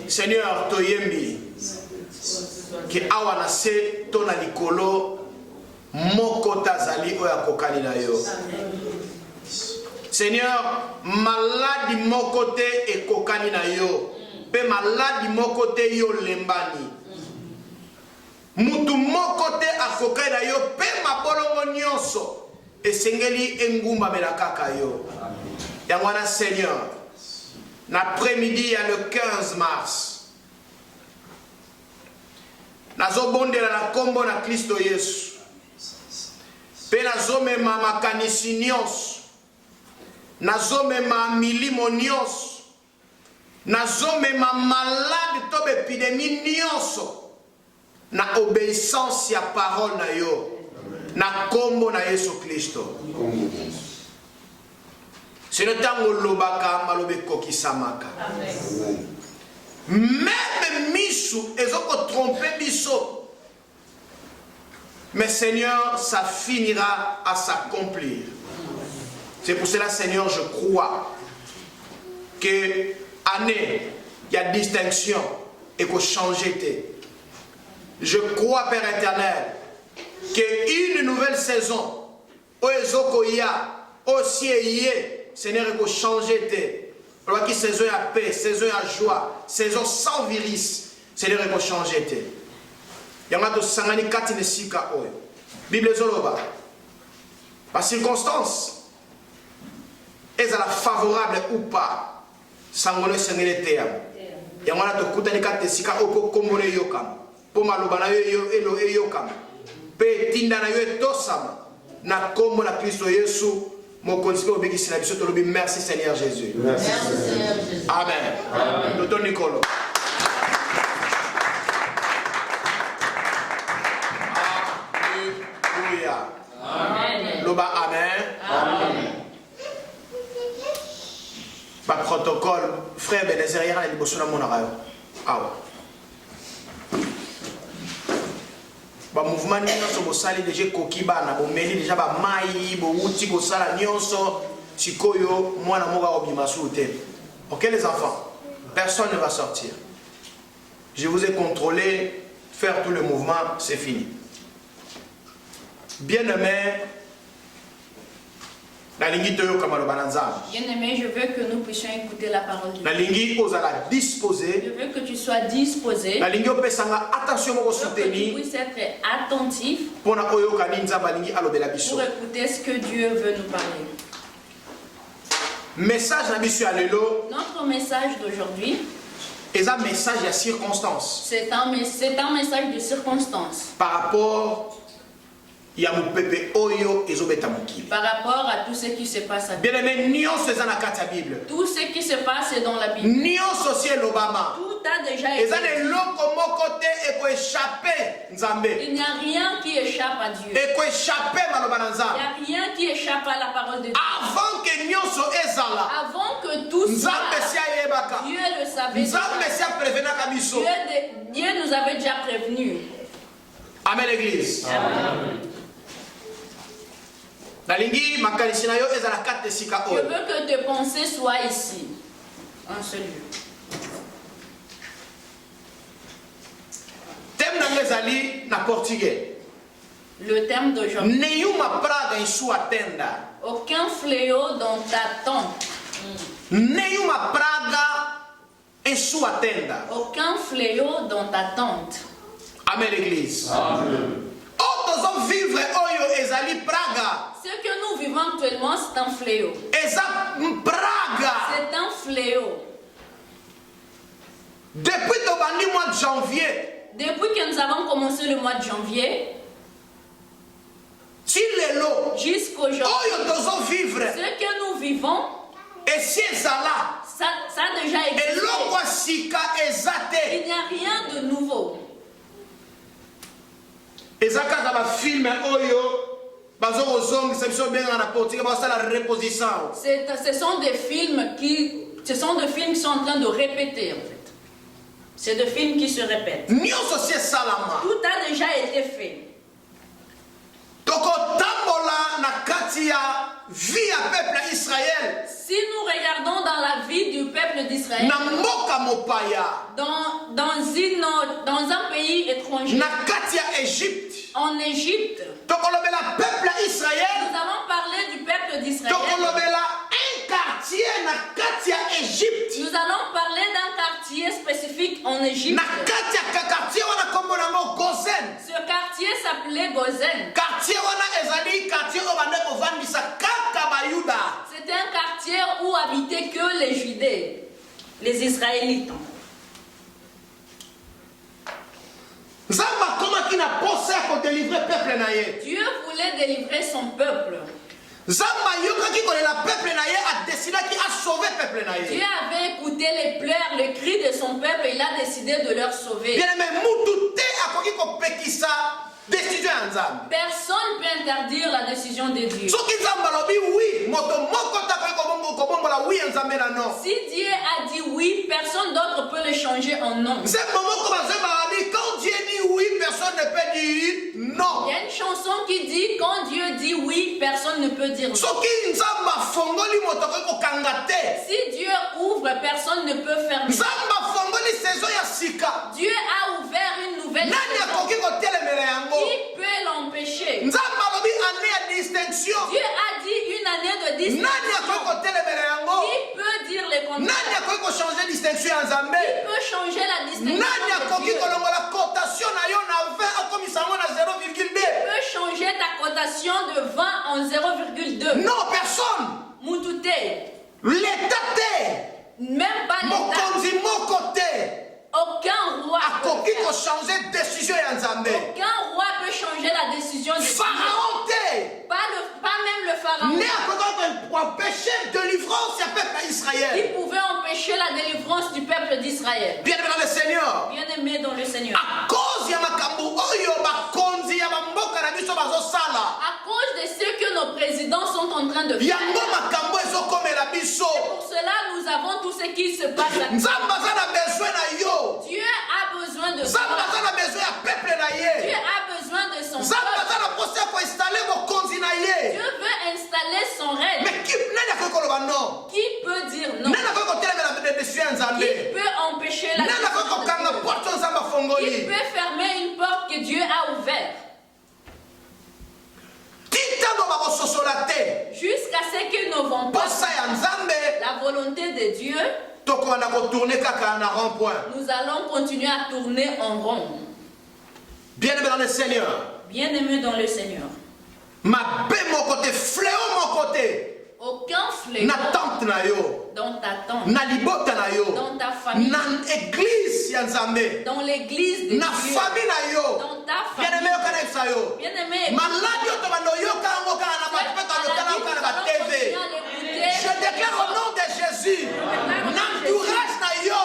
Seigneur, toyembi ki awana se tona likolo moko tazali oya kokani na yo. Seigneur, maladi moko te e kokani na yo. Pe maladi moko te yo lembani. Mutu moko te akokani na yo pe mabolongo nyonso esengeli engumba melakaka yo. Yangwana Seigneur, l'après-midi, il y a le 15 mars. Nazo bonde la kombo na Kristo Yesu. Pe nazo mema makanisi nyonso. Nazo mema milimo nyonso. Nazo mema malade to épidémie nyonso. Na obéissance ya parole na yo. Na kombo na Yesu Kristo. C'est le temps où l'obaka malobe koki samaka. Même misu, ils ont trompé biso. Mais Seigneur, ça finira à s'accomplir. C'est pour cela, Seigneur, je crois que année, il y a distinction et qu'on change. Je crois, Père éternel, qu'une nouvelle saison, Seigneur, il faut changer. Alors que saison à paix, saison à joie, saison sans virus, Seigneur, il faut changer. Il y a de sangani katine sika oyo. Bible zoloba. Par circonstance, est-ce favorable ou pas? Sangolo sengele te yam. Il y a de kutani katine sika oko kombone yokam. Po maloba na yo elo yokam. Pe tinda na yo tosama. Na kombo na Kristo Yesu. Merci Seigneur Jésus. Merci Seigneur Jésus. Amen. Docteur Nicolo. Alléluia. Amen. Loba amen. Amen. Par protocole, frère Benézer, il y a une émotion à mon arabe. Ah ouais. Ba mouvement nyonso bosali déjà kokiba na bomeli déjà ba mai bo uti ko sala nyonso sikoyo mwana moka obima soute. OK les enfants, personne ne va sortir. Je vous ai contrôlé, faire tout le mouvement, c'est fini. Bien-aimé, Bien-aimé, je veux que nous puissions écouter la parole de Dieu. Je veux que tu sois disposé. Je veux que tu puisses être attentif pour écouter ce que Dieu veut nous parler. Notre message d'aujourd'hui, c'est un message de circonstance. C'est un message de circonstance. Par rapport par rapport à tout ce qui se passe à bien aimé, tout ce qui se passe dans la Bible. Tout a déjà été. Il n'y a rien qui échappe à Dieu. Il n'y a rien qui échappe à la parole de Dieu. Avant que tout soit, Dieu le savait déjà. Dieu nous avait déjà prévenus. Amen l'église. Amen. Je veux que tes pensées soient ici, en ce lieu. Le thème d'aujourd'hui. Aucun fléau dans ta tente. Aucun fléau dans ta tente. Amen l'église. Ce que nous vivons actuellement, c'est un fléau. C'est un fléau. Depuis le mois de janvier, depuis que nous avons commencé le mois de janvier, jusqu'aujourd'hui, ce que nous vivons, ça a déjà existé. Il n'y a rien de nouveau. Ce sont des films qui sont en train de répéter en fait. C'est des films qui se répètent. Tout a déjà été fait. Si nous regardons dans la vie du peuple d'Israël, dans un pays étranger, en Égypte, nous allons parler du peuple d'Israël. Nous allons parler d'un quartier spécifique en Égypte. Ce quartier s'appelait Gozen. C'était un quartier où habitaient que les Judées, les Israélites. Dieu voulait délivrer son peuple. Dieu avait écouté les pleurs, les cris de son peuple et il a décidé de leur sauver. Personne ne peut interdire la décision de Dieu. Si Dieu a dit oui, personne d'autre peut le changer en non. Quand Dieu dit oui, personne ne peut dire non. Il y a une chanson qui dit quand Dieu dit oui, personne ne peut dire non. Si Dieu ouvre, personne ne peut fermer. Dieu a ouvert une nouvelle saison. Qui peut l'empêcher? Dieu a dit une année de distinction. Qui peut dire le contraire? Qui peut changer la distinction? Qui peut changer ta cotation de 20 en 0,2? Non, personne. Moutouté. L'État. Même pas l'État. Aucun roi peut changer la décision de Pharaon. Pas même le pharaon. Qui pouvait empêcher la délivrance du peuple d'Israël. Bien-aimé dans le Seigneur. Bien-aimé dans le Seigneur. À cause de ce que nos présidents sont en train de faire. C'est pour cela nous avons tout ce qui se passe à nous. Dieu a besoin de ça. Dieu a besoin de son peuple. Dieu veut installer son règne. Mais qui peut dire non? Qui peut empêcher la décision de Dieu? Qui peut fermer une porte que Dieu a ouverte? Jusqu'à ce que nous ne vont pas la volonté de Dieu, nous allons continuer à tourner en rond. Bien-aimé dans le Seigneur. Bien-aimé dans le Seigneur. Aucun fléau dans ta tente, dans ta famille, dans l'église de Dieu, dans ta famille. Bien-aimé, je déclare au nom de Jésus, n'entourage na yo,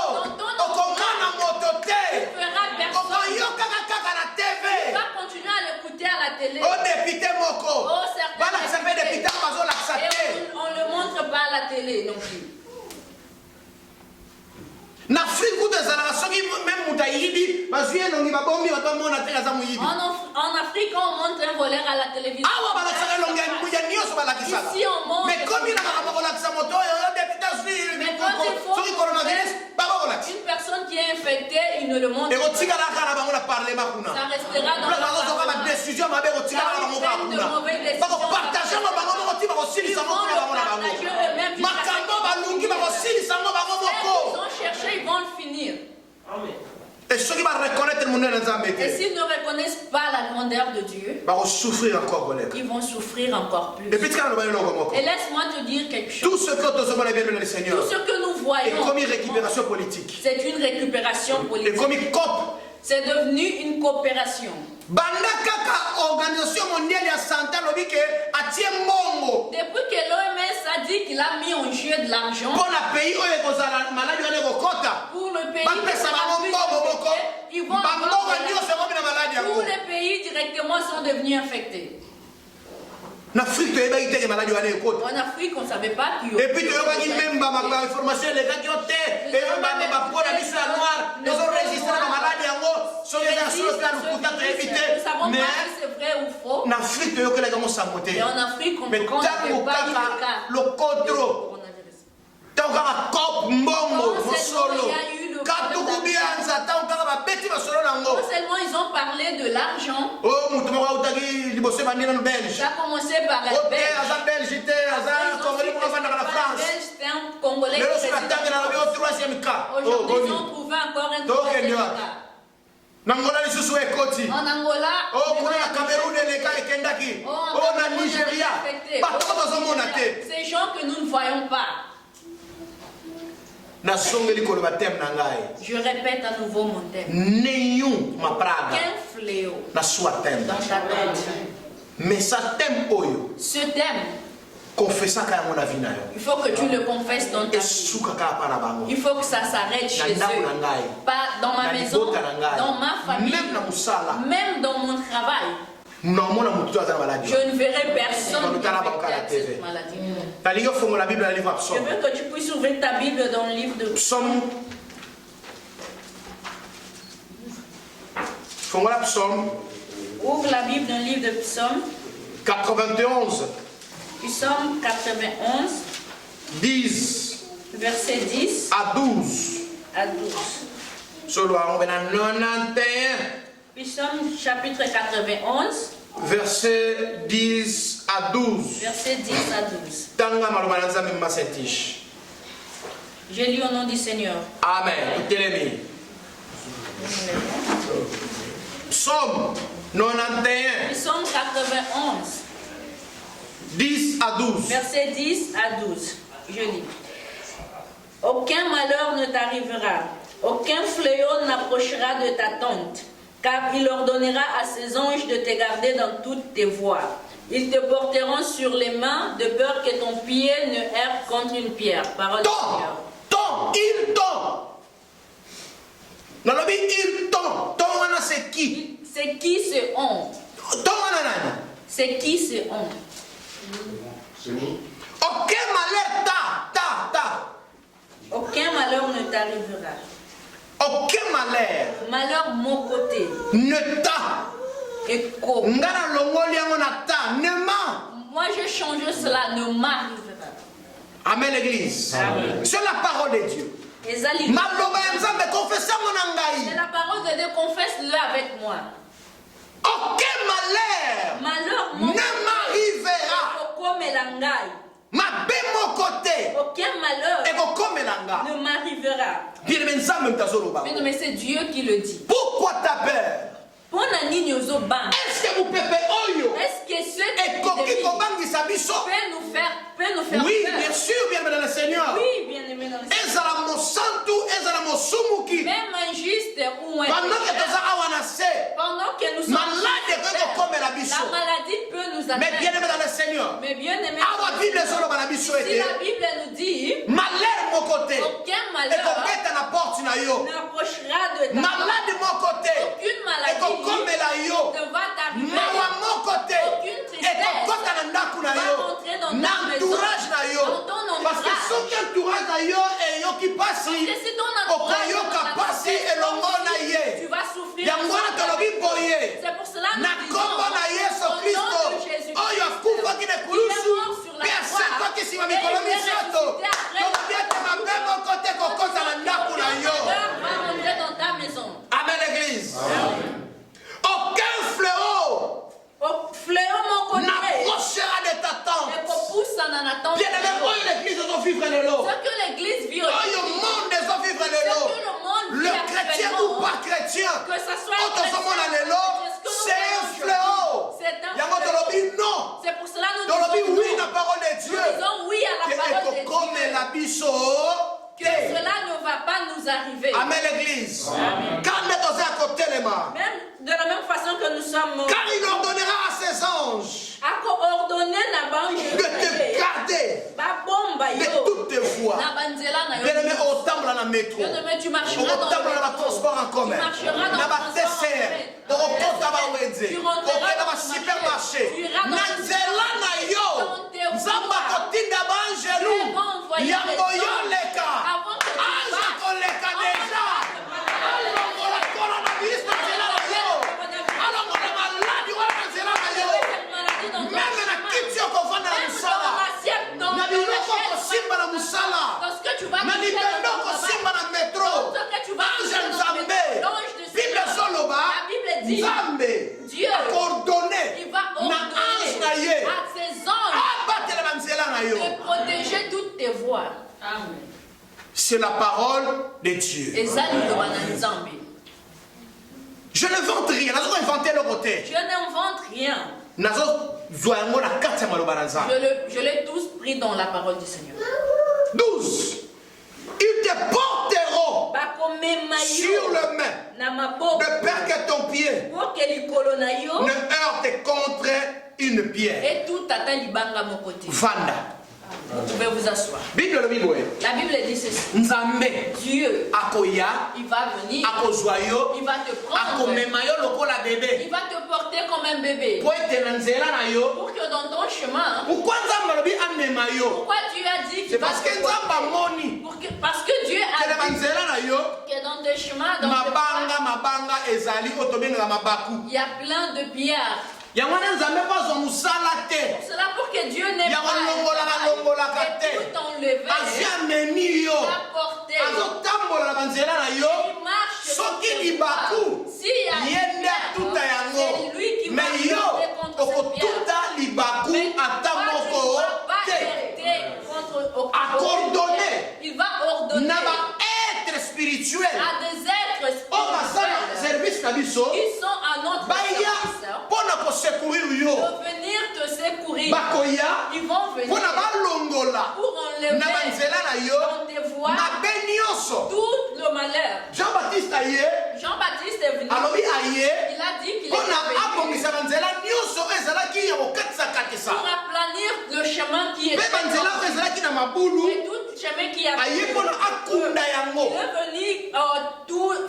va continuer à l'écouter à la télé. Oh, député Moko. Oh, Voilà, ça fait député on ne le montre pas à la télé non plus. En Afrique, on montre un voleur à la télévision. Ici, on montre. Mais comme il a une personne qui est infectée, il ne le montre pas. Ça restera dans la décision. Ils ont cherché, ils vont le finir. Et ceux qui vont reconnaître mon nom, et s'ils ne reconnaissent pas la grandeur de Dieu, ils vont souffrir encore plus. Et laisse-moi te dire quelque chose. Tout ce que nous voyons, c'est une récupération politique. C'est devenu une coopération. Organisation mondiale de la santé depuis que l'OMS a dit qu'il a mis en jeu de l'argent pour le pays ils vont tous les pays directement sont devenus infectés. En Afrique, on ne savait pas qu'il y et puis, même information les gars qui ont été, ils ont résisté à la maladie. soki eza solo mpe alukuta toyebi te Nous savons mais pas si c'est vrai ou faux. na afrique toyokelaka ngo sango te Et en Afrique, on mais ne connaît ntango pas eu kaka le cas. lokotro ntango kaka cope mbongo Quand mosolo il y a eu le katuku problème bianza ntango kaka babeti masolo nango Non seulement ils ont parlé de l'argent, oyo motu moko autaki liboso ebandi nano belge ça a commencé par la o te Belge. aza belge te aza congolais moko avandaka na france C'était un Congolais lelo qui soki atangi na lobi o troisième cas Aujourd'hui, ils ont trouvé encore un troisième cas. na ngola lisusu ekoti En Angola, o kuna na cameroun eleka ekendaki o na nigeria bato tozomona te ces gens que nous ne voyons pas. nasongeli koloba teme na ngai Je répète à nouveau mon thème. nenhum mapraga Quel fléau na sua teme dans ta tête. mais sa teme oyo Ce thème, confessaka yango na vi na yo il faut que tu le confesses dans ta vie. esukaka apa na bango Il faut que ça s'arrête chez ndako eux. na ngai Pas dans ma na maison, libota na ngai dans ma famille, même na mosala même dans mon travail. naomona motu aza na maladi Je ne verrai personne qui Dans le infecté à TV. cette maladie. nalingi ofongola bible na livre ya Je psaume veux que tu puisses ouvrir ta Bible dans le livre de psaume fongola psaume Ouvre la Bible dans le livre de Psaume, 91 Psaume 91, 10 verset 10 à 12 à 12. solo yango na 91 Psaume chapitre 91, verset 10 à 12 verset 10 à 12. tanga maloba na nzambe masetish Je lis au nom du Seigneur. amen totelemi psaume 91 Psaume 91, 10 à 12 verset 10 à 12. Je lis. Aucun malheur ne t'arrivera, aucun fléau n'approchera de ta tente, car il ordonnera à ses anges de te garder dans toutes tes voies. Ils te porteront sur les mains, de peur que ton pied ne heurte contre une pierre. Parole du Seigneur. il tombe nalobi il tombe wana c'est qui C'est qui ce on? tombe wana nani C'est qui ce on? aucun malheur ta Aucun malheur ne t'arrivera. aucun malheur Malheur mon côté. ne ta Écho. nga na longoli yango na ta ne ma Moi je change cela, ne m'arrivera. amen l'église Amen. c'est la parole de Dieu Ezali. maloba ya nzambe confesse yango na C'est ngai la parole de Dieu, confesse-le avec moi. aucun malheur Malheur ne m'arrivera mokokomela ngai. mabe moko te Aucun malheur ekokomela nga ne m'arrivera. bien-aimé nzambe moto azoloba Mais non, mais c'est Dieu qui le dit. pourquoi ta peur Pona nini ozobanga? est-ce que mopepe oyo Est-ce que ce qui ekoki kobangisa biso peut nous faire oui peur? bien sûr bien-aimé dans le Seigneur Oui, bien aimé dans le Seigneur. ezala mosantu ezala mosumuki Même injuste ou un pendant que pécheur, toza awa na se pendant que nous sommes malade ekoki pécheurs, kokomela biso la maladie peut nous mais bien-aimé atteindre. dans le Seigneur Mais bien aimé, awa bible ezoloba na biso si ete la Bible nous dit malere moko te aucun malheur ekobeta na porte na yo n'approchera de ta malade moko te aucune maladie ekokomela yo ne va t'arriver. mawa moko te Aucune tristesse ekokota na ndako na va yo rentrer dans na ta maison, entourage na yo dans ton parce que entourage. soki entourage na yo eyoki pasi Et si ton entourage okoyoka dans ta pasi maison, elongo na tu ye vas souffrir. yango wana tolobi boye C'est pour cela que na nous kombo na yesu disons, kristo au nom de Jésus oyo akufaki na il est ekulusu mort sur la mpe croix, asekaki nsima et mikolo il est misato ressuscité après tolobi ete mabe moko te kokota na ndako na yo malheur va rentrer dans ta maison. amen l'église aucun fléau Au fléau mon côté, n'approchera de ta tente et qu'on pousse en attendant. bien aimé oyo l'église ezovivre lelo Ce que l'église vit oyo aujourd'hui, monde ezovivre ce lelo que le monde le vit chrétien actuellement, ou pas chrétien que ça soit oyo tozomona lelo c'est un fléau yango tolobi non c'est pour cela que nous tolobi disons oui non. na parole de Nous Dieu disons oui à la ke parole de Dieu. ekokomela biso Que cela ne va pas nous arriver. amen l'église Amen. quand nde toza ya kotelema Même de la même façon que nous sommes car il ordonnera à ses anges à ordonner la banque de te garder de toutes tes voies bien aimé otambola na métro tu marcheras dans otambola na batransport en commun tu marcheras dans na le bateser okota bawenze okenda basupermarché na nzela na yo nzambe akotinda baangelu yango yo leka ange akoleka deja alongola coronavirus na nzela Na libendo kosimba na métro. Ange Nzambe. Bible soloba. La Bible dit, Nzambe. Dieu, Coordonner. il va Na ange na ordonner ye. à ses anges Abatela banzela na yo. de protéger toutes tes voies. Amen. C'est la parole de Dieu. Et ça, nous devons Nzambe. Je ne vante rien. Nazo inventer le côté. Je n'invente rien. Nazo zoyango na kati ya maloba na Nzambe. Je l'ai tous pris dans la parole du Seigneur. 12. Ils te porteront sur le main, de peur que ton pied ne heurte contre une pierre. Et tout atteint l'ibanga mon côté. Vanda. Vous pouvez vous asseoir. Bible le Bible. La Bible dit ceci. Nzambe. Dieu, Akoya. il va venir. Akozwayo. Il va te prendre. Akomemayo lokola bébé. Il va te porter comme un bébé. Pour que dans ton chemin. Pourquoi Nzambe lobi amemayo? Pourquoi Dieu a dit qu'il C'est va parce que te Nzambe porter? amoni. Parce que Dieu a dit que dans tes chemins, dans tes Mabanga ezali otobenga mabaku. il y a plein de pierres. Yangwana Nzambe bazo musala te. C'est cela pour que Dieu n'ait pas te. tout enlevé. Asia memi yo. Apporté. Azotambola na banzela na yo. Il marche. Soki libaku. S'il y a Yenda tuta yango. c'est lui qui va Mais yo lutter contre cette pierre. okotuta libaku Mais ata toi, tu moko ne vas pas te. hériter contre Accordonné. Il va ordonner Na ba être spirituel. à des êtres O basala spirituels service na biso. qui sont à notre Baya service pona ko secourir yo. de venir te secourir. Bakoya. Ils vont venir Pona balongola. pour enlever Na banzela na yo. dans tes voies Na benyoso. tout le malheur. Jean-Baptiste aye. Jean-Baptiste est venu. Alobi aye. Il a dit qu'il Pona était venu abongisa banzela nyonso ezalaki ya kokatisa katisa. pour aplanir le chemin qui est Mpe banzela oyo ezalaki na mabulu. et tout chemin qui a Aye mpona akunda yango. il est venu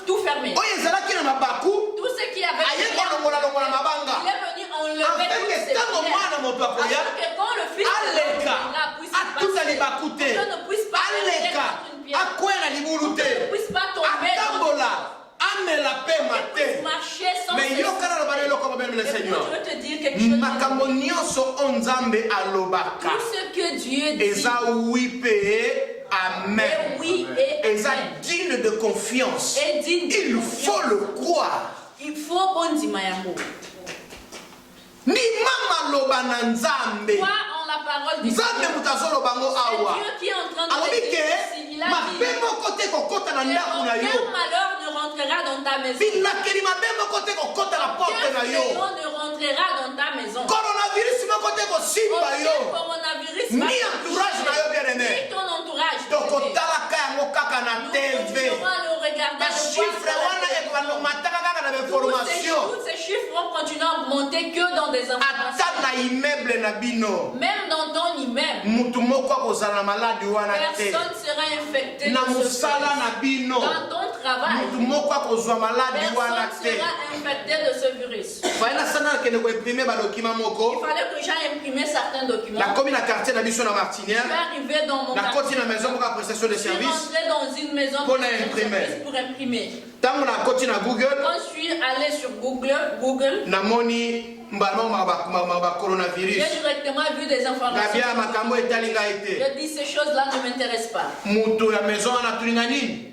tout fermer. Oyo ezalaki na mabaku. Tout ce qui avait Aye kolongola mabanga. il est venu enlever Afin toutes que ces ntango pierres. mwana moto akoya. Afin que quand le fils de Aleka. l'homme puisse Atuta passer, libaku te. que ne puisse pas Aleka. pénétrer contre une pierre. Akwela libulu Que te. ne puisse pas tomber dans Atambola. Amela pema te. puisse marcher sans Mais yo kana na bana eloko mobile le Écoute, Seigneur. je veux te dire quelque chose. Makambo nyonso o Nzambe alobaka. Tout ce que Dieu dit Eza oui pe amen. est oui et Eza amen. digne de confiance. Et digne de Il confiance. faut le croire. Il faut bondima yango. Ni mama loba na Nzambe. Crois en la parole du Nzambe Seigneur. mutazolo bango C'est awa. Dieu qui est en train de Alobi le dire ke ici. Il a dit mabe moko te kokota na que ndako na yo. aucun malheur ne rentrera dans ta maison. Bilakeli mabe moko te kokota na porte Aucun na yo. fléau ne rentrera dans ta maison. Coronavirus moko te kosimba Aucun yo. coronavirus va Ni te entourage toucher. na yo bien aimé. Ni ton entourage. tokotalaka yango kaka na Nous TV. continuerons à le regarder. Bashifre wana ekomataka kaka na information. Tous ces chiffres vont continuer à augmenter que dans des Ata informations. na immeuble na bino. Même dans ton immeuble, Mutu moko akozala na maladi wana te. personne sera infecté Na de ce musala virus. na bino. Dans ton travail, Mutu moko akozwa maladi wana personne te. sera infecté de ce virus. Fai na sana kende koimprime badokima Il moko. fallait que j'aille imprimer certains documents. Nakomi na quartier na biso na Je Martinière. vais arriver dans mon Nakoti na maison moko ya prestation de Je suis service. rentrée dans une maison Pour de imprimer. service pour imprimer. Tango nakoti na Google. Quand je suis allée sur Google, Namoni mbalama ma coronavirus. j'ai directement vu des informations. Nabia makambo etali ngai te. Je dis ces choses-là ne m'intéressent pas. Mutu ya maison wana tulinga nini?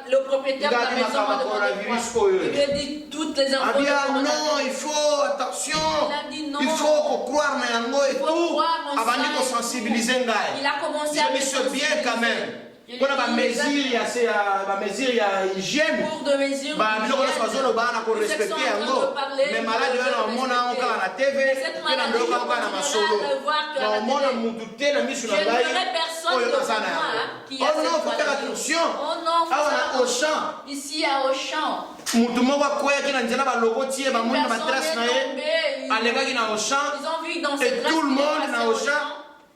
Le propriétaire de la Regarde, maison m'a ma demandé coronavirus, quoi. quoi, Il lui a dit toutes les infos. Abia de non, coronavirus. il faut attention. Il a dit non. Il faut croire na yango et Il faut tout. croire en ça Abandi et ko tout. sensibiliser ngai. Il a commencé Je à me me suis bien quand même. Il Pona ba dit, mesure ya se ba mesure ya hygiène. Cours de mesure. Ba biloko na bazolo bana ko Ils se sont respecter en train yango. de parler, Mais maladi de wana omona yango kaka na TV. Cette Pe na maladie, biloko yango kaka na on masolo. continuera à le voir que à Na la omona télé. mutu te na misu Je na ne ngai. verrai personne Oyo de baza na moi yango. qui a Oh cette non, faut faire maladie. attention. Oh non, faut Awa faire na Auchan. Ici à Auchan. Mutu moko akweyaki na nzela balokoti ye bamoni na matrase na ye. Alekaki na Auchan. Ils ont vu dans Et cette tout le monde na Auchan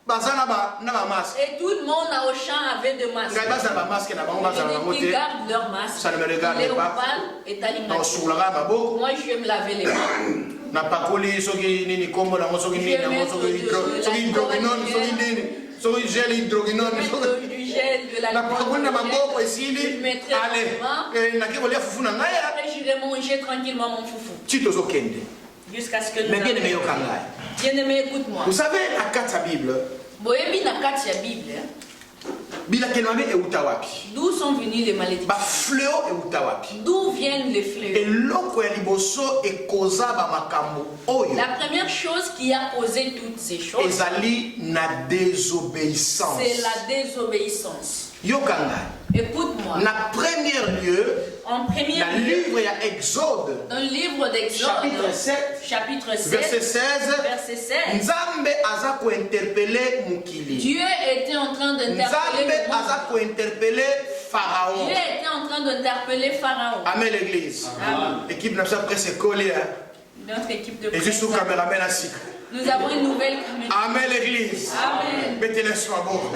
baza na ba masque. Et tout le monde à Auchan avait des masques. Ngai baza na ba masque na bango baza na bango Ils te. gardent leurs masques. Ça ne me regarde Les pas. opales et Na talimaki. osulaka maboko. Moi, je vais me laver les mains. Na pakoli soki nini kombo nango soki nini nango soki hydroquinone soki nini soki gel hydroquinone. Mettre du gel, de la Na pakoli na maboko Je esili. mettrai Ale. Naki kolia fufu na ngai. Après, j'irai manger tranquillement mon foufou. Ti tozokende. Jusqu'à ce que nous Mais bien aimé arrivions. yoka ngai. Bien-aimé, écoute-moi. Vous savez, à 4 sa Bible, Boyebi na kati ya Bible. D'où sont venues les malédictions? D'où viennent les fléaux? La première chose qui a causé toutes ces choses, c'est la désobéissance. Écoute-moi. En premier lieu, dans le livre d'Exode, chapitre 7, verset 16, Dieu était en train d'interpeller Pharaon. Dieu était en train d'interpeller Pharaon. Amen l'église. L'équipe n'a pas pressé collé. Notre équipe de et juste sous caméraman assis. Nous avons une nouvelle caméra. Amen l'église. Amen. Mettez-les sur la bord.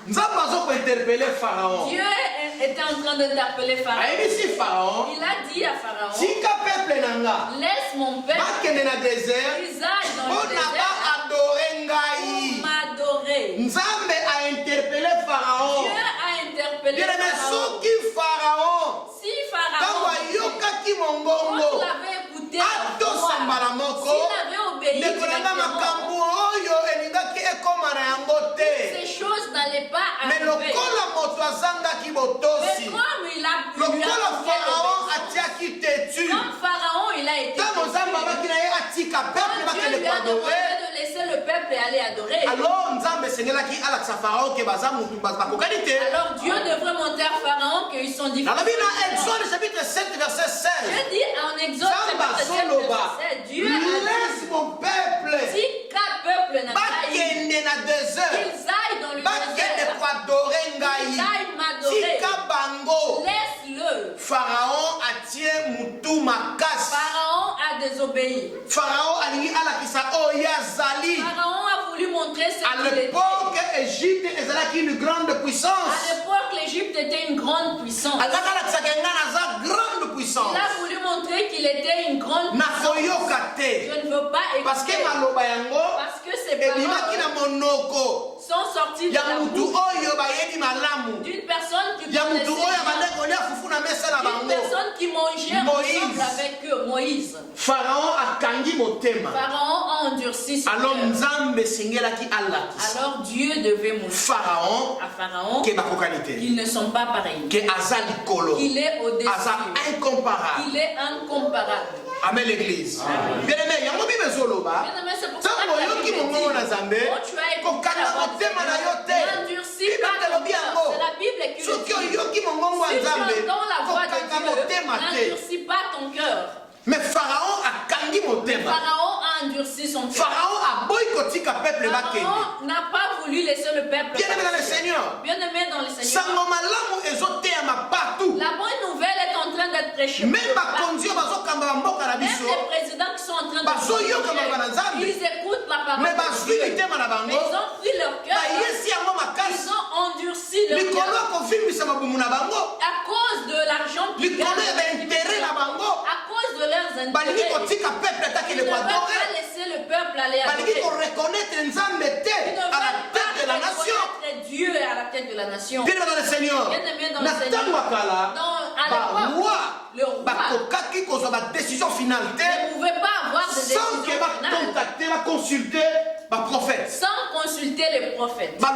Nous avons interpellé Pharaon. Dieu était en train d'interpeller Pharaon. Il a dit à Pharaon, laisse mon peuple, ils aillent dans le désert pour m'adorer. Dieu a interpellé Pharaon. Si Pharaon l'avait écouté, s'il avait obéi directement, ces choses n'allaient pas arriver. Mais comme il a comme Pharaon, il a été Dieu lui a demandé de laisser le peuple aller adorer. Alors Dieu devrait montrer à Pharaon qu'ils sont différents. Exode chapitre 7 verset 16. Dieu dit en Exode chapitre 7 verset 7, Dieu laisse mon peuple. Si quatre peuples qu'ils aillent dans le désert, ils aillent m'adorer. Laisse-le. Pharaon a désobéi. Pharaon a voulu montrer ce qu'il était. À l'époque, Égypte était une grande puissance. À l'époque, l'Égypte était une grande puissance. Il a voulu montrer qu'il était une grande puissance. Je ne veux pas écouter. Parce que ses paroles sont sorties de la bouche d'une personne qui mangeait ensemble avec eux, Moïse. Pharaon a endurci son cœur. Alors Dieu devait montrer à Pharaon qu'ils ne sont pas pareils. Qu'il est au-dessus. Il est incomparable. Amen l'église. Bien aimé, c'est pour ça que c'est la Bible qui le dit. Si tu entends la voix de Dieu, n'endurcis pas ton cœur. Mais Pharaon a endurci son cœur. Pharaon a boycotté le peuple. Pharaon n'a pas voulu laisser le peuple. Bien aimé dans le Seigneur. Bien aimé dans le Seigneur. La bonne nouvelle est en train d'être prêchée. Même les présidents qui sont en train de ils écoutent la parole de Dieu. Mais ils ont pris leur cœur. Ils ont endurci leur cœur. À cause de l'argent qu'ils gagnent. À cause de leurs intérêts. Ils ne veulent pas laisser le peuple aller adorer. Ils ne veulent pas reconnaître Dieu à la tête de la nation. Bien dans le Seigneur. Bien aimé dans le Seigneur. À l'époque, le roi décision finale ne pouvait pas avoir de décision finale consulter le prophète. Sans consulter les prophètes. Sans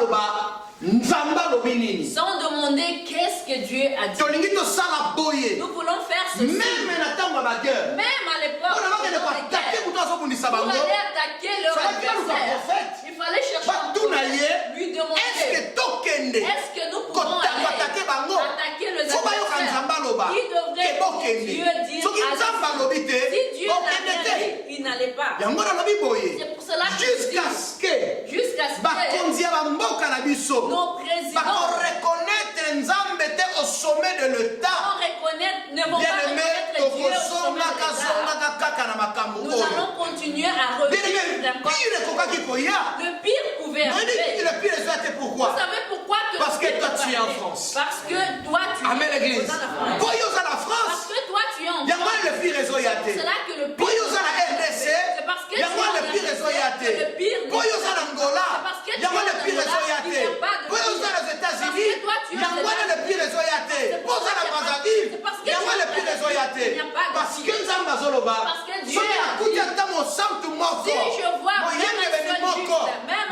demander qu'est-ce que Dieu a dit. Nous voulons faire ceci. Même à l'époque, pour aller attaquer leur adversaire, il fallait chercher lui demander est-ce que nous pouvons aller attaquer le adversaire qui devrait que Dieu dise si Dieu n'a rien dit, il n'allait pas. C'est pour cela que jusqu'à ce que nos présidents au sommet de l'État. Ne vont pas reconnaître Dieu au sommet de l'État. Nous allons continuer à revivre. Le pire pouvait arriver. Pourquoi? Vous savez pourquoi parce que toi tu es en France. Parce que toi tu es en France. Parce que toi tu es en France. C'est là que le pire. C'est parce que tu es le pire. C'est parce que tu es le pire. Aux États-Unis, il y a le pire réseau. Pose à la Brazzaville, il y a le pire réseau. Parce que Dieu a dit, si je vois même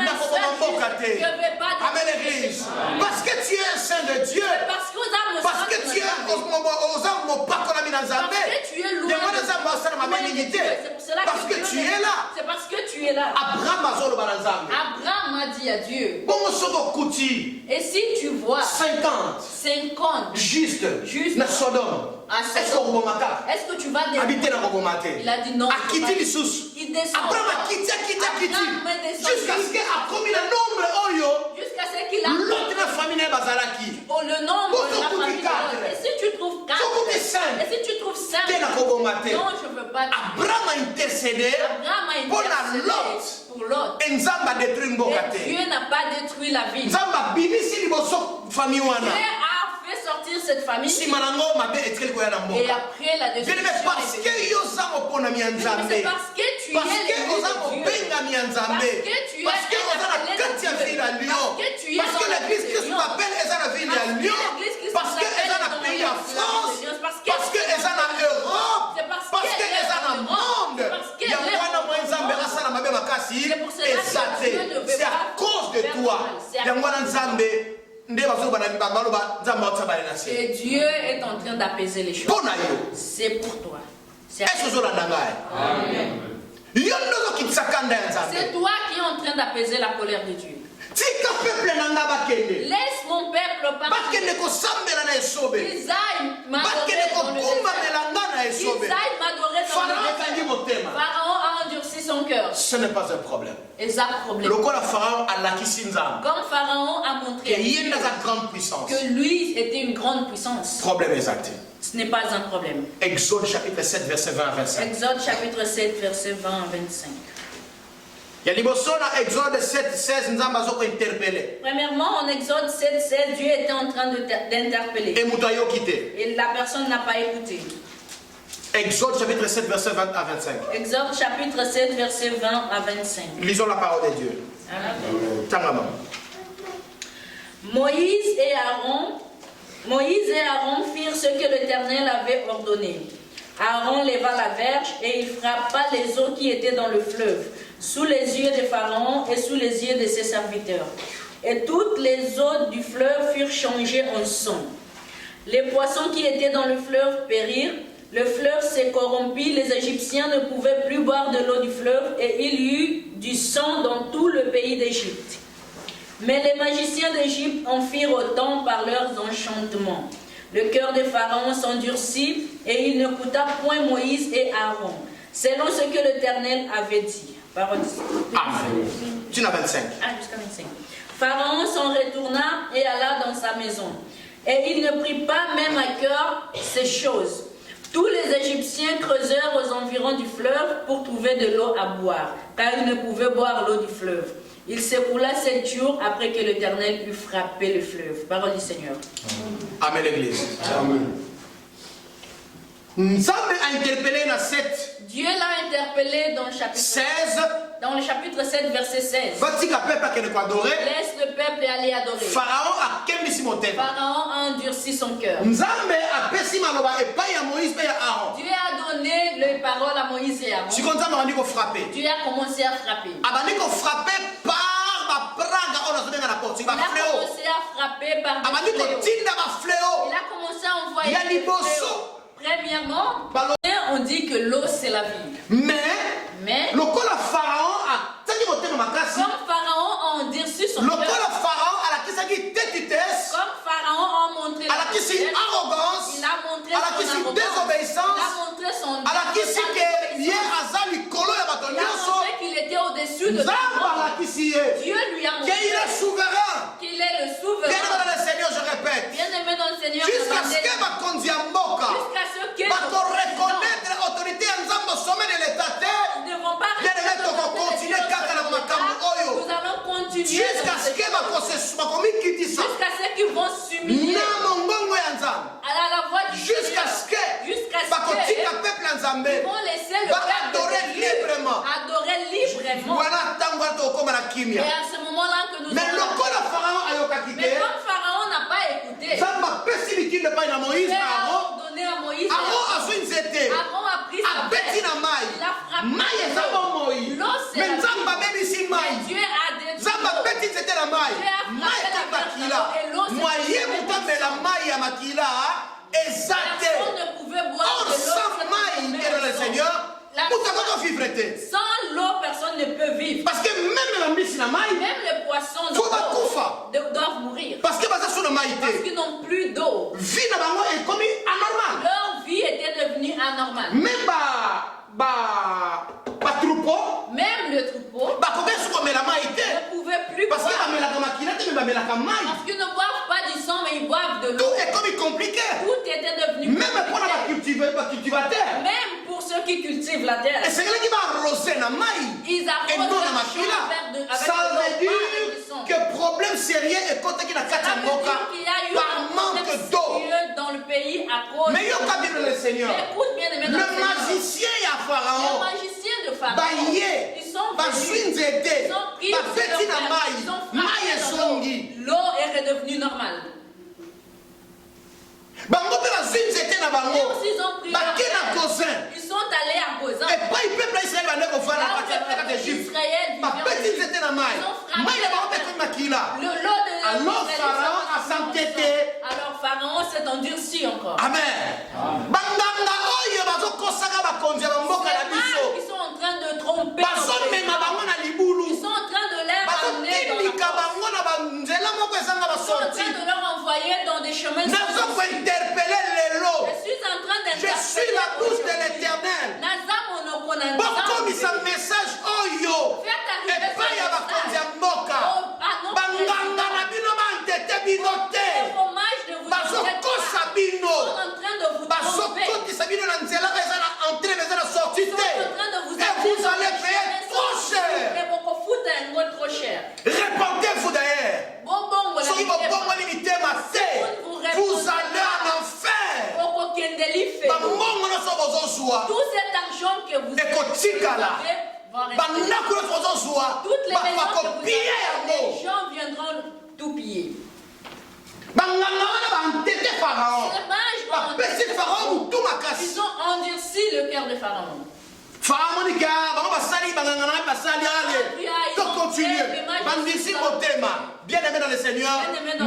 de Dieu. Parce que tu es parce que tu es là. C'est parce que tu es là. Abraham a dit à Dieu. Et si tu vois 50 juste à Sodome, est-ce que tu vas habiter dans Il a dit non. Il descend. Abraham a quitté. Jusqu'à ce qu'il a commis le nombre jusqu'à ce qu'il a l'autre famille le nombre de la famille. Et si tu trouves 4, et si tu trouves 5, non, je ne veux pas. Abraham a intercédé pour Lot. Et Dieu n'a pas détruit la ville. Dieu a fait sortir cette famille. Et après la destruction. C'est parce que tu es parce que l'église Christ m'appelle, elle a la ville à Lyon, parce qu'elle a la pays en France, parce qu'elle a l'Europe, parce qu'elle a le monde. C'est à cause de toi. Et Dieu est en train d'apaiser les choses. C'est pour toi. C'est toi qui es en train d'apaiser la colère de Dieu. Laisse mon peuple partir. Qu'ils aillent m'adorer dans le désert. Pharaon a endurci son cœur. Ce n'est pas un problème. Comme Pharaon a montré que lui était une grande puissance. Problème exact. Ce n'est pas un problème. Exode chapitre 7, verset 20 à 25. Exode chapitre 7, verset 20 à 25. Premièrement, en Exode 7, 16, Dieu était en train d'interpeller. Et la personne n'a pas écouté. Exode chapitre 7, verset 20 à 25. Exode chapitre 7, verset 20 à 25. Lisons la parole de Dieu. Amen. Moïse et Aaron firent ce que l'Éternel avait ordonné. Aaron leva la verge et il frappa les eaux qui étaient dans le fleuve, sous les yeux de Pharaon et sous les yeux de ses serviteurs. Et toutes les eaux du fleuve furent changées en sang. Les poissons qui étaient dans le fleuve périrent, le fleuve s'est corrompu, les Égyptiens ne pouvaient plus boire de l'eau du fleuve et il y eut du sang dans tout le pays d'Égypte. Mais les magiciens d'Égypte en firent autant par leurs enchantements. Le cœur de Pharaon s'endurcit et il n'écouta point Moïse et Aaron, selon ce que l'Éternel avait dit. Parole Amen. Jusqu'à 25. Jusqu'à 25. Pharaon s'en retourna et alla dans sa maison. Et il ne prit pas même à cœur ces choses. Tous les Égyptiens creusèrent aux environs du fleuve pour trouver de l'eau à boire, car ils ne pouvaient boire l'eau du fleuve. Il s'écoula 7 jours après que l'Éternel eut frappé le fleuve. Parole du Seigneur. Amen, l'Église. Amen. Nzambe a interpellé dans 7. Dieu l'a interpellé dans le chapitre 16. Dans le chapitre 7, verset 16. Laisse le peuple aller adorer. Pharaon a endurci son cœur. Dieu a donné les paroles à Moïse et Aaron. Dieu a commencé à frapper. Il a commencé à frapper par des fléaux. Il a commencé à envoyer des fléaux. Premièrement, on dit que l'eau c'est la vie. Mais comme Pharaon a endurci son cœur, comme Pharaon a montré la arrogance, il a montré son désobéissance, il a montré qu'il était au-dessus de tout le monde. Dieu lui a montré qu'il est le souverain. Bien-aimé dans le Seigneur, je répète. Bien-aimé dans le Seigneur, jusqu'à ce que reconnaître l'autorité en Zambie au sommet de l'État. Nous ne devons pas nous allons continuer jusqu'à ce qu'ils vont s'humilier à la voix du jusqu'à ce que ils vont laisser le peuple adorer librement. Voilà, et à ce moment-là que nous mais comme Pharaon n'a pas écouté, Dieu a ordonné à Moïse. Aaron a pris sa bête. Il a frappé. L'eau c'est la vie. Dieu a détruit l'eau. Dieu a frappé la mer et l'eau ya makila ezate. Personne ne pouvait boire Or de l'eau sans cette maï même est dans le raison. Seigneur, La mutakoko vivre te. Sans l'eau, personne ne peut vivre. Parce que même la mbisi na maï, Même les poissons faut bakufa. doivent mourir. Parce que baza sous le maï Parce te. qu'ils n'ont plus d'eau. Vie na bango est comme anormal. Leur vie était devenue anormale. Même ba troupeau, Même le troupeau bakoke su komela maï te. ne pouvait plus Parce que boire. bamelaka makila te, mais bamelaka maï. Parce qu'ils ne boivent pas du sang, mais ils boivent de l'eau. Tout est comme compliqué. Tout était devenu Même pour la compliqué. cultivateur. Même pour ceux qui cultivent la terre. Et c'est là qui va arroser na maï. Ils Et arrosent non leur na champ makila. avec Ça de l'eau, veut pas avec du dire sang. que problème sérieux est quand il a Ça kata veut mboka dire qu'il y a eu par un manque problème d'eau. sérieux dans le pays à cause. Mais yo ka Bible le Seigneur. Écoute bien aimé dans Le le Seigneur. magicien ya Les Pharaon. magiciens de Pharaon, Baye. ils sont Bazwi venus, nzete. ils ont pris Bapeti na maï. ils ont Maï frappé dans ezongi. l'eau. L'eau est redevenue normale. Bango pe bazwi nzete na Et bango. aussi ils ont pris leur Bake na terre. Gozin. Ils sont allés à Gozan. Et pas le peuple Israël va ne kofana Là où le kati peuple Égypte. d'Israël vivait en Bapeti Égypte. nzete na maï. Ils ont frappé Maï na bango la pe terre. komi makila. L'eau de Alors l'Israël Pharaon a s'est s'entêté. Alors Pharaon s'est endurci encore. Amen. Banganga oyo bazokosaka bakonzi ya bamboka na Ces biso. mages qui sont en train de tromper nos Bazomema bango na présidents, libulu. ils sont en train de les ramener dans la bazotindika force. bango na banzela moko ezanga Ils sont en basorti. train de leur envoyer dans des chemins sans issue. Nazokointerpele lelo. Je suis en train Je suis la bouche de l'Éternel. Bokomisa message oyo epai ya bakonzi ya mboka. Banganga na bino bantete bino te. Bazokosa bino. Bazokotisa bino na nzela eza na entrée eza na sortie te. Et vous allez payer trop cher. Répentez-vous d'ailleurs. Soki bobongoli mitema te, vous allez en enfer. Bambongo nyonso bozozwa Tout cet argent que vous ekotikala. avez, Bandako nyonso bozozwa toutes les maisons que vous bakopie avez, yango. les gens viendront tout piller. Banganga wana bantete Pharaon. Ces mages Bapesi Pharaon mutu makasi. ils ont endurci le cœur de Pharaon. Pharaon dit que bango basali banganga na basali ale. To continue. Bandisi motema. Bien-aimé dans le Seigneur,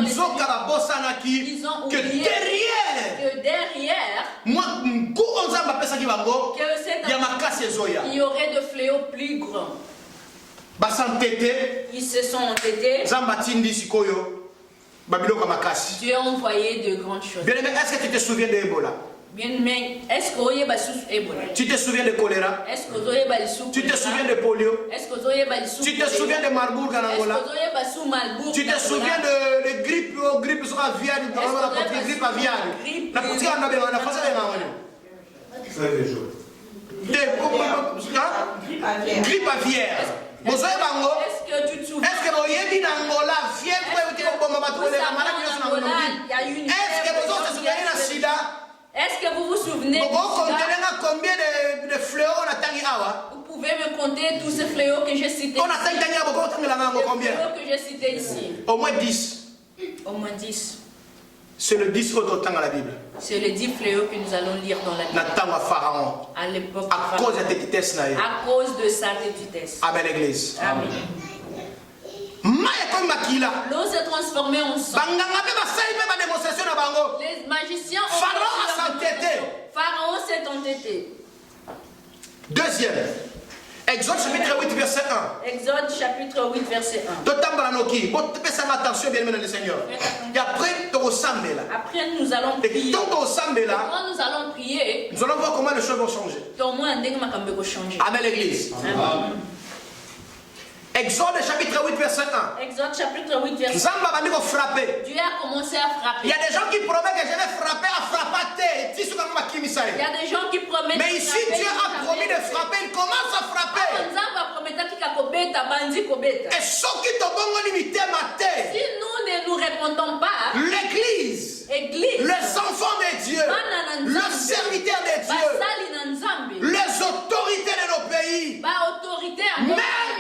nzoka babosanaki Ils ont que oublié derrière que derrière, moi nku onzamba apesaki bango que cet ya makasi ezoya. il y aurait de fléaux plus grands. Basantete Ils se sont entêtés. nzamba tindi sikoyo babiloko makasi. Dieu a envoyé de grandes choses. Bien-aimé, est-ce que tu te souviens de Ebola? Bien, mais est-ce que vous avez Ebola? Tu te souviens de choléra? Est-ce que vous avez Tu te souviens de polio? Est-ce que vous avez Tu te souviens de Marburg en Angola? Est-ce que vous avez Malbourg? Tu te souviens de grippe sur aviaire? Grippe aviaire. La petite en a bien, la face est en grippe aviaire. Vous savez, Bango? Est-ce que tu te souviens? Est-ce que vous avez dit Angola? Fièvre, vous avez dit que vous avez dit est-ce que vous avez souvenir de sida? Est-ce que vous vous souvenez du sida? Combien de fléaux on a tangi awa? Vous pouvez me compter tous ces fléaux que j'ai cités On a tangi ici. combien? Les fléaux que j'ai cités ici. Au moins 10. Au moins 10. C'est le 10 autres temps à la Bible. C'est les 10 fléaux que nous allons lire dans la Bible. Nathan à Pharaon. À l'époque À cause de cette vitesse là. À cause de sa petitesse. Amen l'église. Amen. L'eau s'est transformée en sang. Les magiciens ont Pharaon a s'entêté. Pharaon s'est entêté. Deuxième. Exode chapitre 8 verset 1. Exode chapitre 8 verset 1. Attention bien aimé dans le Seigneur. Et après Après nous allons prier. Quand nous allons prier, nous allons voir comment les choses vont changer. Amen l'église. Amen. Exode chapitre 8 verset 1. Exode chapitre 8 verset 1. Dieu a commencé à frapper. Il y a des gens qui promettent que je vais frapper à frapper. Il y a des gens qui promettent. Mais ici Dieu a promis de frapper. Il commence à frapper. Et ce qui te bon limité matin. Si nous ne nous répondons pas, l'église, les enfants de Dieu, le serviteur de Dieu, les autorités de nos pays, même